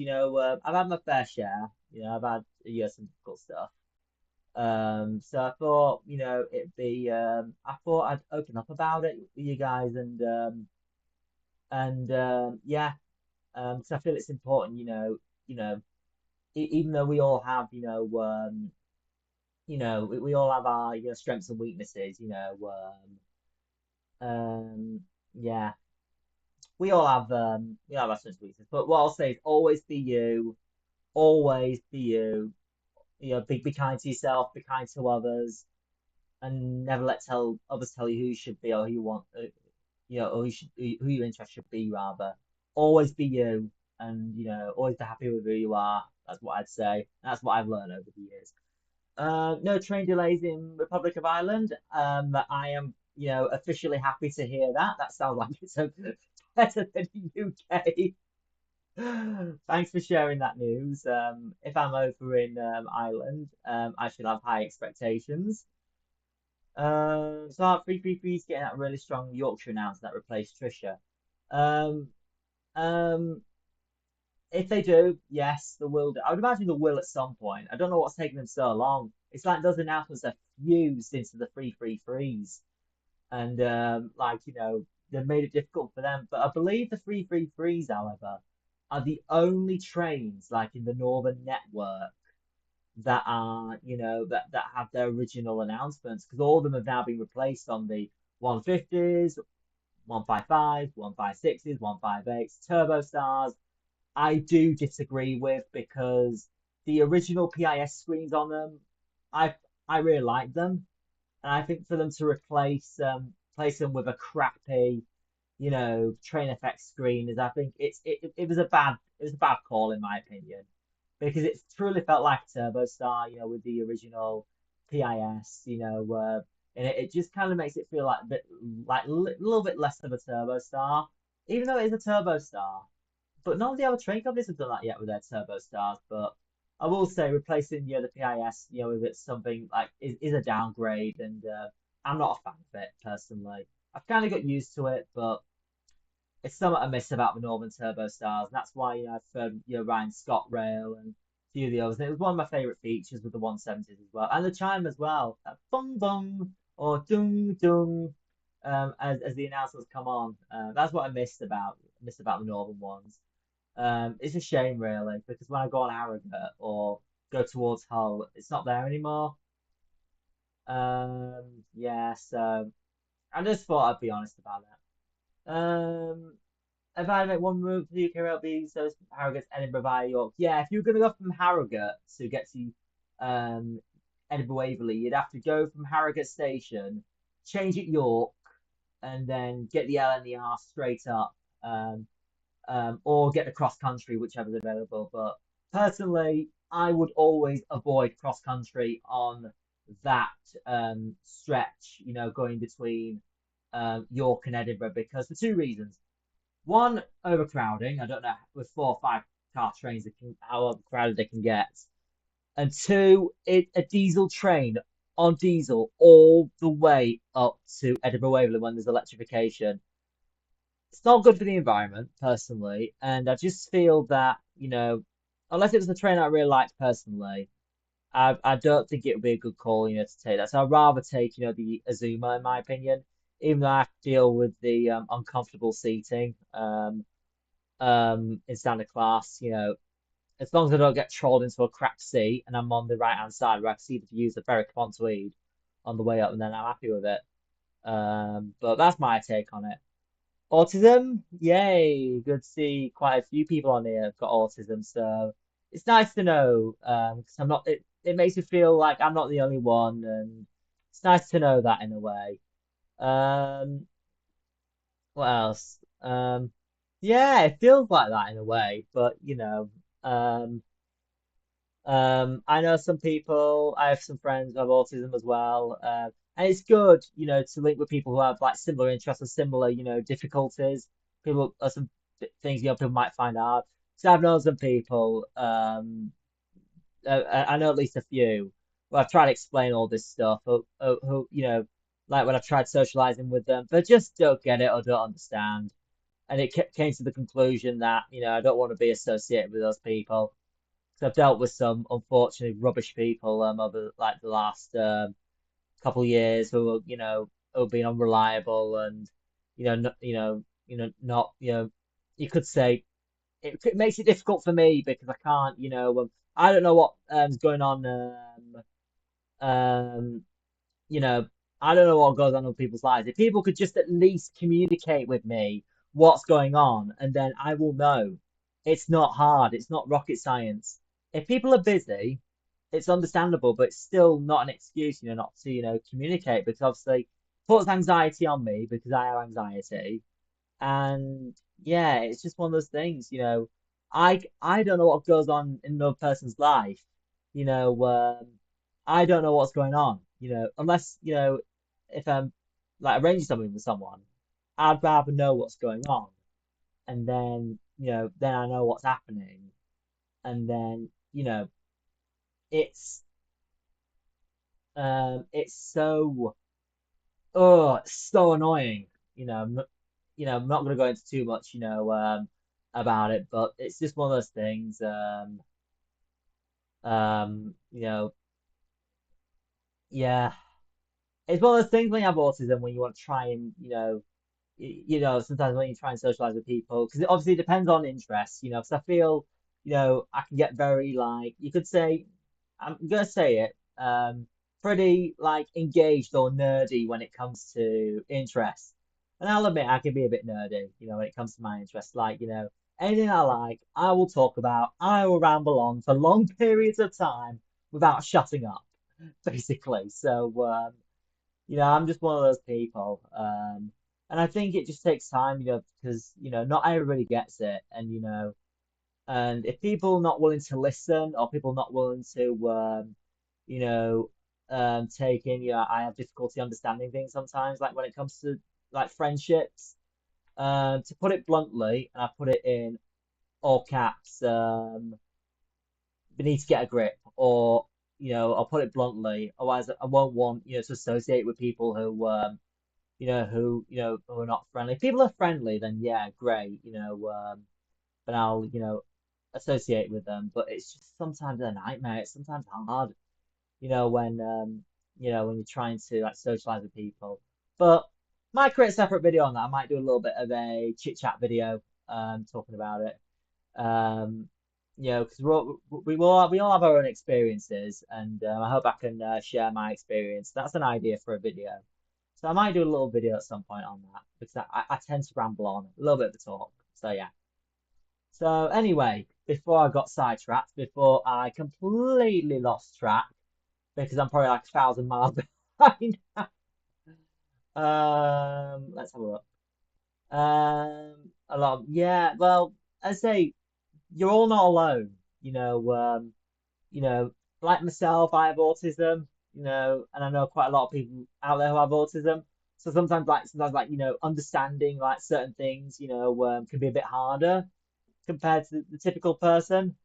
my fair share. I've had some difficult stuff. So I thought it'd be I thought I'd open up about it with you guys and yeah, so I feel it's important. You know even though we all have we all have our strengths and weaknesses. Yeah, we all have our strengths and weaknesses. But what I'll say is always be you. Always be you. Be kind to yourself, be kind to others, and never let tell others tell you who you should be or who you want, or who your interest should be rather. Always be you, and always be happy with who you are. That's what I'd say. That's what I've learned over the years. No train delays in Republic of Ireland. I am, officially happy to hear that. That sounds like it's better than the UK. Thanks for sharing that news. If I'm over in Ireland, I should have high expectations. So our 333 is getting that really strong Yorkshire announcer that replaced Trisha. Um, um, if they do, yes, they will do. I would imagine they will at some point. I don't know what's taking them so long. It's like those announcements are fused into the 333s, and like they've made it difficult for them. But I believe the 333s, however, are the only trains like in the Northern network that are that have their original announcements because all of them have now been replaced on the 150s, 155s, 156s, 158s, Turbo Stars. I do disagree with because the original PIS screens on them, I I really like them, and I think for them to replace them with a crappy, train effect screen is I think it was a bad call in my opinion because it truly felt like a Turbo Star, with the original PIS, and it just kind of makes it feel like a bit like a little bit less of a Turbo Star, even though it is a Turbo Star. But none of the other train companies have done that yet with their Turbo Stars. But I will say replacing the PIS, with it something like is a downgrade, and I'm not a fan of it personally. I've kind of got used to it, but it's something I miss about the Northern Turbo Stars, and that's why I've Ryan Scott Rail and few of the others. And it was one of my favorite features with the 170s as well, and the chime as well. Bung bung or dung dung, as the announcements come on. That's what I missed about the northern ones. It's a shame really because when I go on Harrogate or go towards Hull, it's not there anymore. Yeah, so I just thought I'd be honest about that. If I make one move for the UK Rail, so it's Harrogate, Edinburgh via York. Yeah, if you're gonna go from Harrogate to get to um Edinburgh Waverley, you'd have to go from Harrogate station, change at York, and then get the LNER straight up. Or get the cross country, whichever's available. But personally, I would always avoid cross country on that stretch, going between York and Edinburgh because for two reasons. One, overcrowding. I don't know with 4 or 5 car trains how overcrowded they can get. And two, a diesel train on diesel all the way up to Edinburgh Waverley when there's electrification. It's not good for the environment, personally, and I just feel that, unless it was a train I really liked personally, I don't think it would be a good call, to take that. So I'd rather take, the Azuma, in my opinion, even though I have to deal with the uncomfortable seating in standard class, as long as I don't get trolled into a crap seat and I'm on the right hand side where I can see the views of Berwick upon Tweed on the way up, and then I'm happy with it. But that's my take on it. Autism? Yay! Good to see quite a few people on here have got autism, so it's nice to know. Because I'm not. It makes me feel like I'm not the only one, and it's nice to know that in a way. Um, what else? Yeah, it feels like that in a way, but I know some people, I have some friends who have autism as well. And it's good, to link with people who have like similar interests and similar, difficulties. People are some things, people might find out. So I've known some people, I know at least a few, who I've tried to explain all this stuff, who, like when I've tried socializing with them, they just don't get it or don't understand. And it came to the conclusion that, I don't want to be associated with those people. So I've dealt with some unfortunately rubbish people over like the last couple of years who are, who have been unreliable and not you could say it makes it difficult for me because I can't I don't know what is going on um you know, I don't know what goes on in people's lives. If people could just at least communicate with me what's going on, and then I will know. It's not hard. It's not rocket science. If people are busy, it's understandable, but it's still not an excuse, not to, communicate because obviously it puts anxiety on me because I have anxiety. And yeah, it's just one of those things, I don't know what goes on in another person's life. You know, I don't know what's going on, unless, if I'm like arranging something with someone, I'd rather know what's going on. And then, then I know what's happening. And then, it's it's so annoying. I'm not gonna go into too much, about it, but it's just one of those things. You know, yeah, it's one of those things when you have autism when you want to try and, sometimes when you try and socialize with people, because it obviously depends on interests, because I feel, I can get very like you could say, I'm gonna say it, pretty like engaged or nerdy when it comes to interests. And I'll admit I can be a bit nerdy, when it comes to my interests. Like, anything I like, I will talk about, I will ramble on for long periods of time without shutting up, basically. So, I'm just one of those people. And I think it just takes time, because, not everybody gets it. And, and if people not willing to listen or people not willing to, you know, take in, I have difficulty understanding things sometimes, like when it comes to like friendships. To put it bluntly, and I put it in all caps, we need to get a grip, or, I'll put it bluntly, otherwise I won't want, to associate with people who, who are not friendly. If people are friendly, then yeah, great, but I'll, associate with them, but it's just sometimes a nightmare. It's sometimes hard, you know, when you're trying to like socialize with people. But might create a separate video on that. I might do a little bit of a chit chat video, talking about it. Um, because we all have our own experiences, and I hope I can share my experience. That's an idea for a video. So I might do a little video at some point on that because I tend to ramble on a little bit of a talk. So yeah. So anyway, before I got sidetracked, before I completely lost track, because I'm probably like 1,000 miles behind. Let's have a look. A lot. Yeah. Well, I say you're all not alone. You know, like myself, I have autism. And I know quite a lot of people out there who have autism. So sometimes like understanding like certain things, can be a bit harder compared to the typical person.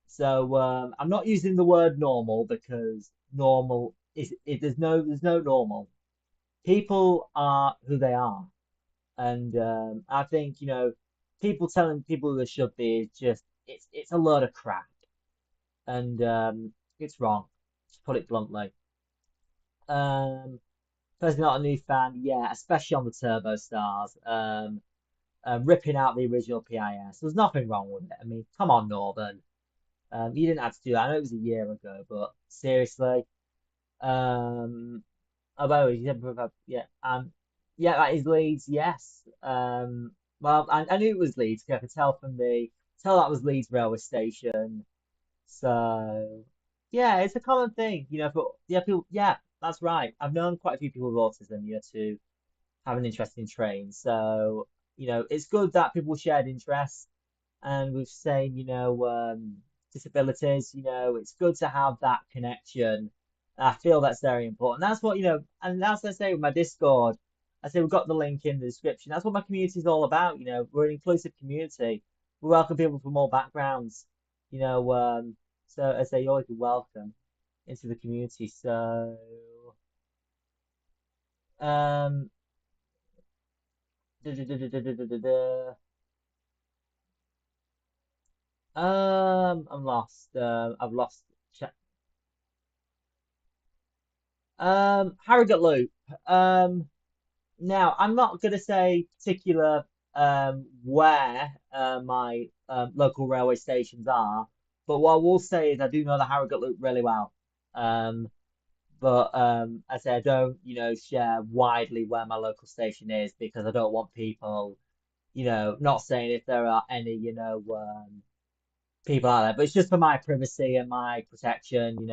So I'm not using the word normal because normal there's no normal. People are who they are, and I think people telling people who they should be is just it's a load of crap, and it's wrong. To put it bluntly. Um, Personally, not a new fan, yeah, especially on the Turbo Stars. Ripping out the original PIS. There's nothing wrong with it. I mean, come on, Northern. You didn't have to do that. I know it was a year ago, but seriously. Um, Although yeah, yeah, that is Leeds. Yes. Well, I knew it was Leeds 'cause I could tell from the tell that was Leeds railway station. So yeah, it's a common thing, But yeah, people, yeah, that's right. I've known quite a few people with autism, to have an interest in trains. So it's good that people shared interests and with saying, disabilities, it's good to have that connection. I feel that's very important. That's what, and that's what I say with my Discord. I say we've got the link in the description. That's what my community is all about. We're an inclusive community. We welcome people from all backgrounds. You know, so I say you're always welcome into the community. So, um, duh, duh, duh, duh, duh, duh, duh, duh, duh. I'm lost. I've lost. Harrogate Loop. Um, Now I'm not gonna say particular where my local railway stations are, but what I will say is I do know the Harrogate Loop really well. Um, but I say I don't, share widely where my local station is because I don't want people, not saying if there are any, people out there, but it's just for my privacy and my protection,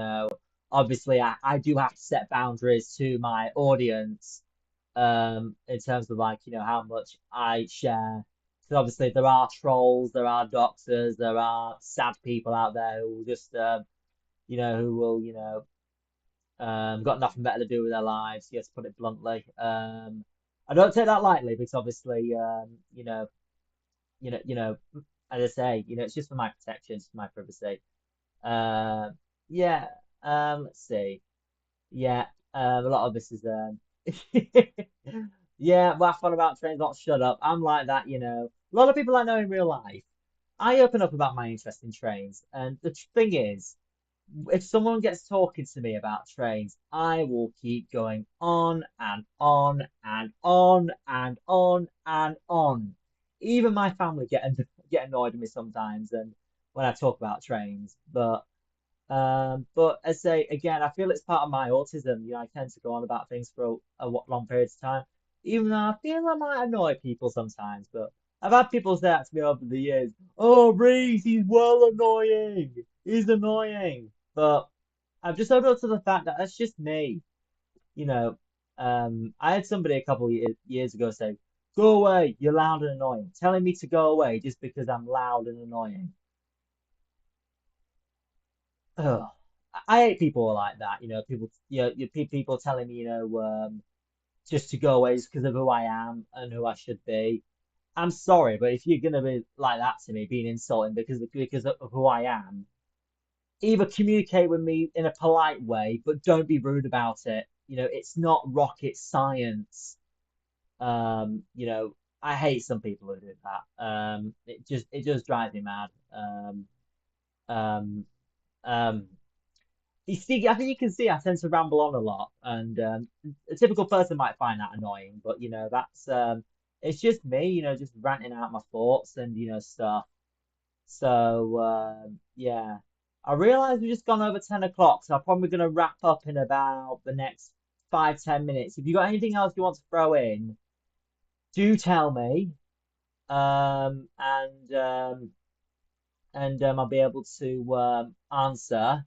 Obviously, I do have to set boundaries to my audience, in terms of like, how much I share. Because obviously, there are trolls, there are doxers, there are sad people out there who will just, who will, got nothing better to do with their lives, yes, to put it bluntly. I don't take that lightly because obviously, you know, as I say, it's just for my protection, it's for my privacy. Uh, yeah. Let's see. Yeah. A lot of this is yeah. Laugh on about trains, not shut up. I'm like that, A lot of people I know in real life. I open up about my interest in trains, and the thing is, if someone gets talking to me about trains, I will keep going on and on and on and on and on. Even my family get annoyed with me sometimes, and when I talk about trains, but I say again, I feel it's part of my autism. I tend to go on about things for long periods of time, even though I feel I might annoy people sometimes. But I've had people say that to me over the years. Oh, Reece, he's well annoying. He's annoying. But I've just opened up to the fact that that's just me. You know, I had somebody a couple of years ago say, "Go away, you're loud and annoying," telling me to go away just because I'm loud and annoying. Ugh. I hate people like that. People, people telling me, just to go away just because of who I am and who I should be. I'm sorry, but if you're gonna be like that to me, being insulting because of who I am, either communicate with me in a polite way, but don't be rude about it. It's not rocket science. I hate some people who do that. It just drives me mad. Um, um, you see, I think you can see I tend to ramble on a lot, and a typical person might find that annoying, but that's it's just me, just ranting out my thoughts and stuff. So yeah, I realize we've just gone over 10 o'clock, so I'm probably gonna wrap up in about the next 5, 10 minutes. If you got anything else you want to throw in, do tell me, um, and um, and I'll be able to answer.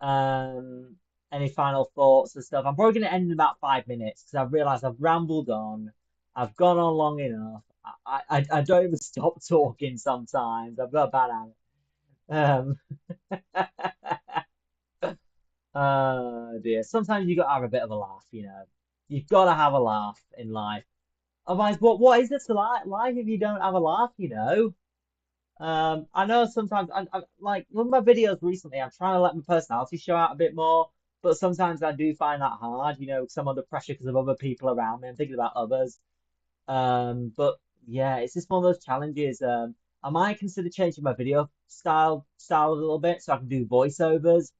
Um, any final thoughts and stuff? I'm probably going to end in about 5 minutes because I've realized I've rambled on. I've gone on long enough. I don't even stop talking sometimes. I've got a bad habit. Oh dear. Sometimes you got to have a bit of a laugh. You've got to have a laugh in life. Otherwise, what is it to life if you don't have a laugh? I know sometimes I like one of my videos recently, I'm trying to let my personality show out a bit more, but sometimes I do find that hard, 'cause I'm under pressure because of other people around me. I'm thinking about others. But yeah, it's just one of those challenges. I might consider changing my video style a little bit so I can do voiceovers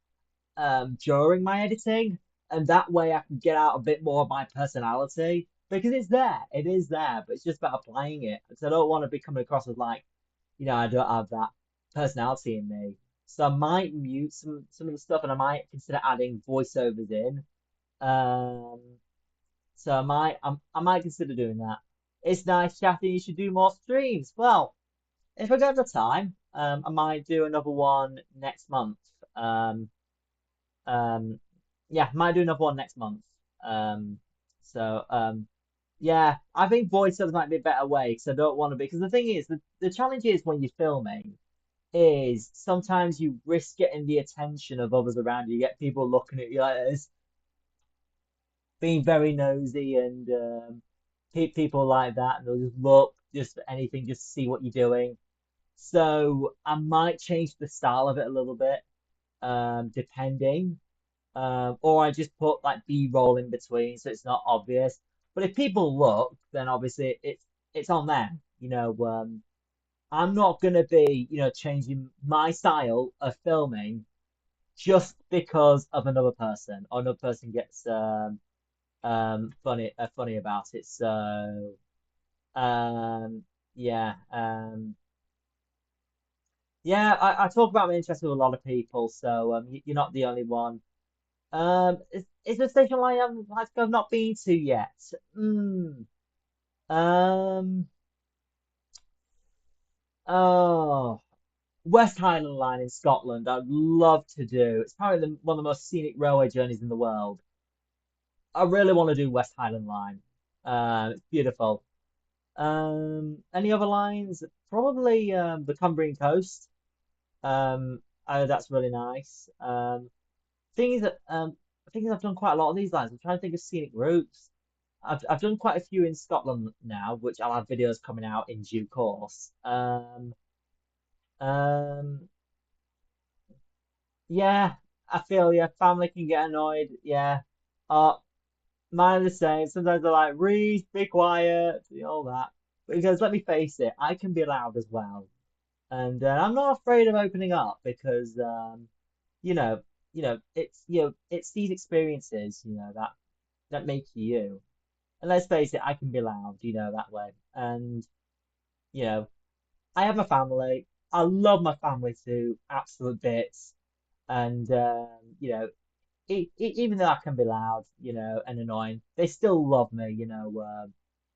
during my editing, and that way I can get out a bit more of my personality because it's there. It is there, but it's just about applying it. Because I don't want to be coming across as like I don't have that personality in me. So I might mute some of the stuff and I might consider adding voiceovers in. Um, so I might consider doing that. It's nice chatting. You should do more streams. Well, if I get the time, I might do another one next month. Um, um, yeah, might do another one next month. Um, so yeah, I think voiceovers might be a better way because I don't want to be. Because the thing is, the challenge is when you're filming is sometimes you risk getting the attention of others around you. You get people looking at you like this, being very nosy, and people like that, and they'll just look just for anything, just to see what you're doing. So I might change the style of it a little bit, depending. Or I just put like B-roll in between so it's not obvious. But if people look, then obviously it's on them. I'm not gonna be, changing my style of filming just because of another person or another person gets funny about it. So um yeah yeah I talk about my interest with a lot of people, so you're not the only one. Is there a station line I've not been to yet? Mm, um oh, West Highland Line in Scotland. I'd love to do. It's probably one of the most scenic railway journeys in the world. I really want to do West Highland Line. It's beautiful. Any other lines? Probably the Cumbrian coast. That's really nice. Thing is that thing is I've done quite a lot of these lines. I'm trying to think of scenic routes. I've done quite a few in Scotland now, which I'll have videos coming out in due course. Um, yeah, I feel yeah, family can get annoyed. Yeah. Uh, Mine are the same. Sometimes they're like, Reece, be quiet, all that. Because let me face it, I can be loud as well. And I'm not afraid of opening up because you know, it's these experiences, that make you you. And let's face it, I can be loud, that way. And you know, I have my family. I love my family to absolute bits. And even though I can be loud, and annoying, they still love me, to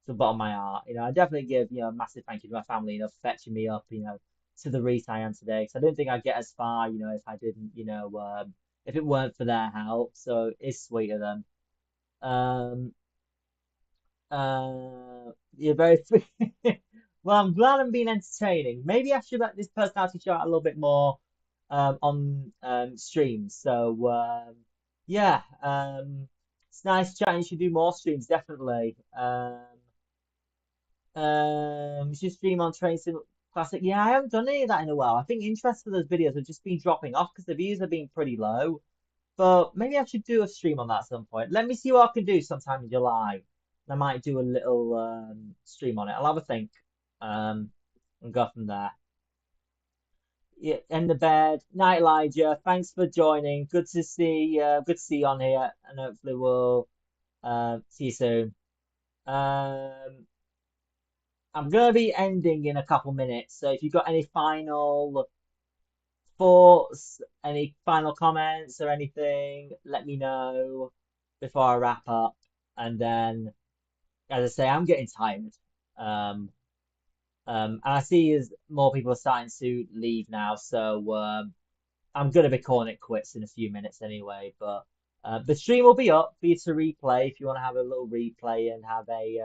the bottom of my heart. I definitely give, a massive thank you to my family, for fetching me up, to the Reece I am today. Because I didn't think I'd get as far, if I didn't, if it weren't for their help. So it's sweet of them. Um, you're very well, I'm glad I'm being entertaining. Maybe I should let this personality show out a little bit more on streams. So yeah, it's nice chatting. You should do more streams, definitely. You should stream on Train Sim Classic. Yeah, I haven't done any of that in a while. I think interest for those videos have just been dropping off because the views have been pretty low. But maybe I should do a stream on that at some point. Let me see what I can do sometime in July. I might do a little stream on it. I'll have a think um, and go from there. Yeah, in the bed. Night, Elijah. Thanks for joining. Good to see you on here, and hopefully we'll see you soon. Um, I'm gonna be ending in a couple minutes, so if you've got any final thoughts, any final comments or anything, let me know before I wrap up. And then, as I say, I'm getting tired. Um, and I see as more people are starting to leave now, so I'm gonna be calling it quits in a few minutes anyway. But the stream will be up for you to replay if you want to have a little replay and have a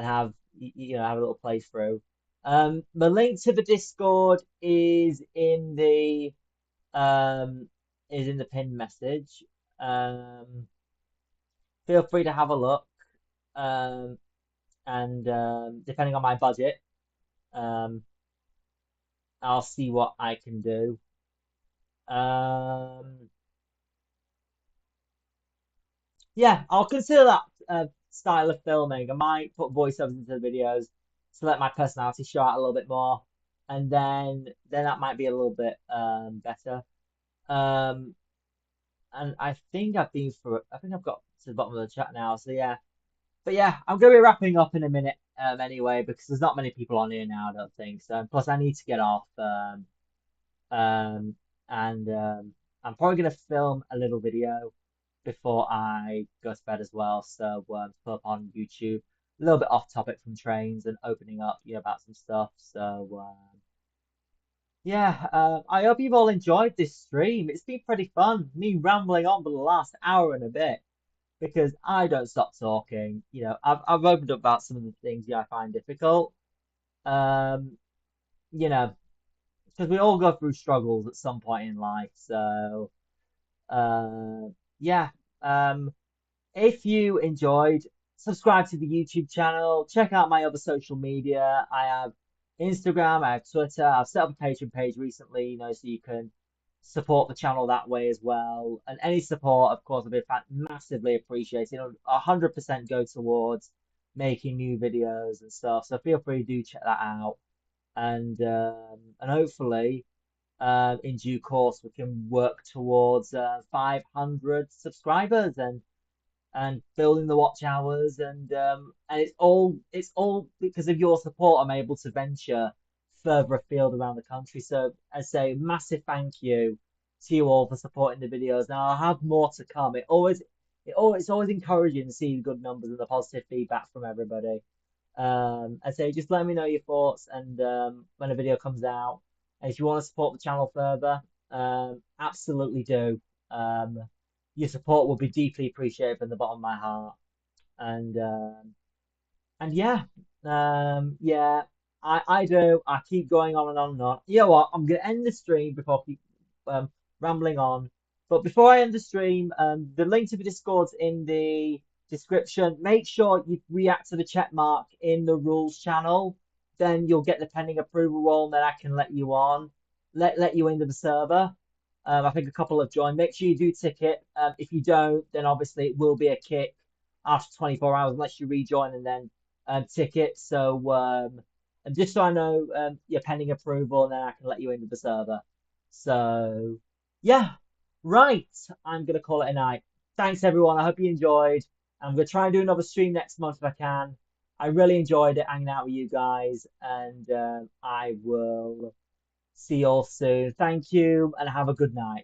have a little playthrough. The link to the Discord um is in the pinned message. Um, Feel free to have a look. Um, and depending on my budget, um, I'll see what I can do. Um, yeah, I'll consider that style of filming. I might put voiceovers into the videos to let my personality show out a little bit more, and then that might be a little bit better. Um, and I think I've been through it. I think I've got to the bottom of the chat now. So yeah, but yeah, I'm gonna be wrapping up in a minute anyway because there's not many people on here now. I don't think so. And plus, I need to get off. Um, and I'm probably gonna film a little video before I go to bed as well. So to put up on YouTube, a little bit off topic from trains and opening up, about some stuff. So yeah, I hope you've all enjoyed this stream. It's been pretty fun, me rambling on for the last hour and a bit because I don't stop talking. I've opened up about some of the things I find difficult. Um, you know, because we all go through struggles at some point in life. So yeah. Um, If you enjoyed, subscribe to the YouTube channel, check out my other social media. I have Instagram, I have Twitter, I've set up a Patreon page recently, so you can support the channel that way as well. And any support, of course, would be massively appreciated. 100% go towards making new videos and stuff. So feel free to do check that out. And hopefully, in due course, we can work towards 500 subscribers and building the watch hours and it's all because of your support I'm able to venture further afield around the country. So I say massive thank you to you all for supporting the videos. Now I'll have more to come. It's always encouraging to see the good numbers and the positive feedback from everybody. I say just let me know your thoughts and when a video comes out. And if you want to support the channel further, absolutely do. Um, your support will be deeply appreciated from the bottom of my heart. And and yeah, yeah, I do. I keep going on and on and on. You know what? I'm gonna end the stream before I keep um, rambling on. But before I end the stream, the link to the Discord's in the description. Make sure you react to the check mark in the rules channel. Then you'll get the pending approval role, and then I can let you on, let you into the server. I think a couple have joined. Make sure you do ticket. If you don't, then obviously it will be a kick after 24 hours unless you rejoin and then ticket. So, and just so I know your pending approval, and then I can let you into the server. So, yeah, right. I'm gonna call it a night. Thanks everyone. I hope you enjoyed. I'm gonna try and do another stream next month if I can. I really enjoyed it hanging out with you guys, and I will see you all soon. Thank you, and have a good night.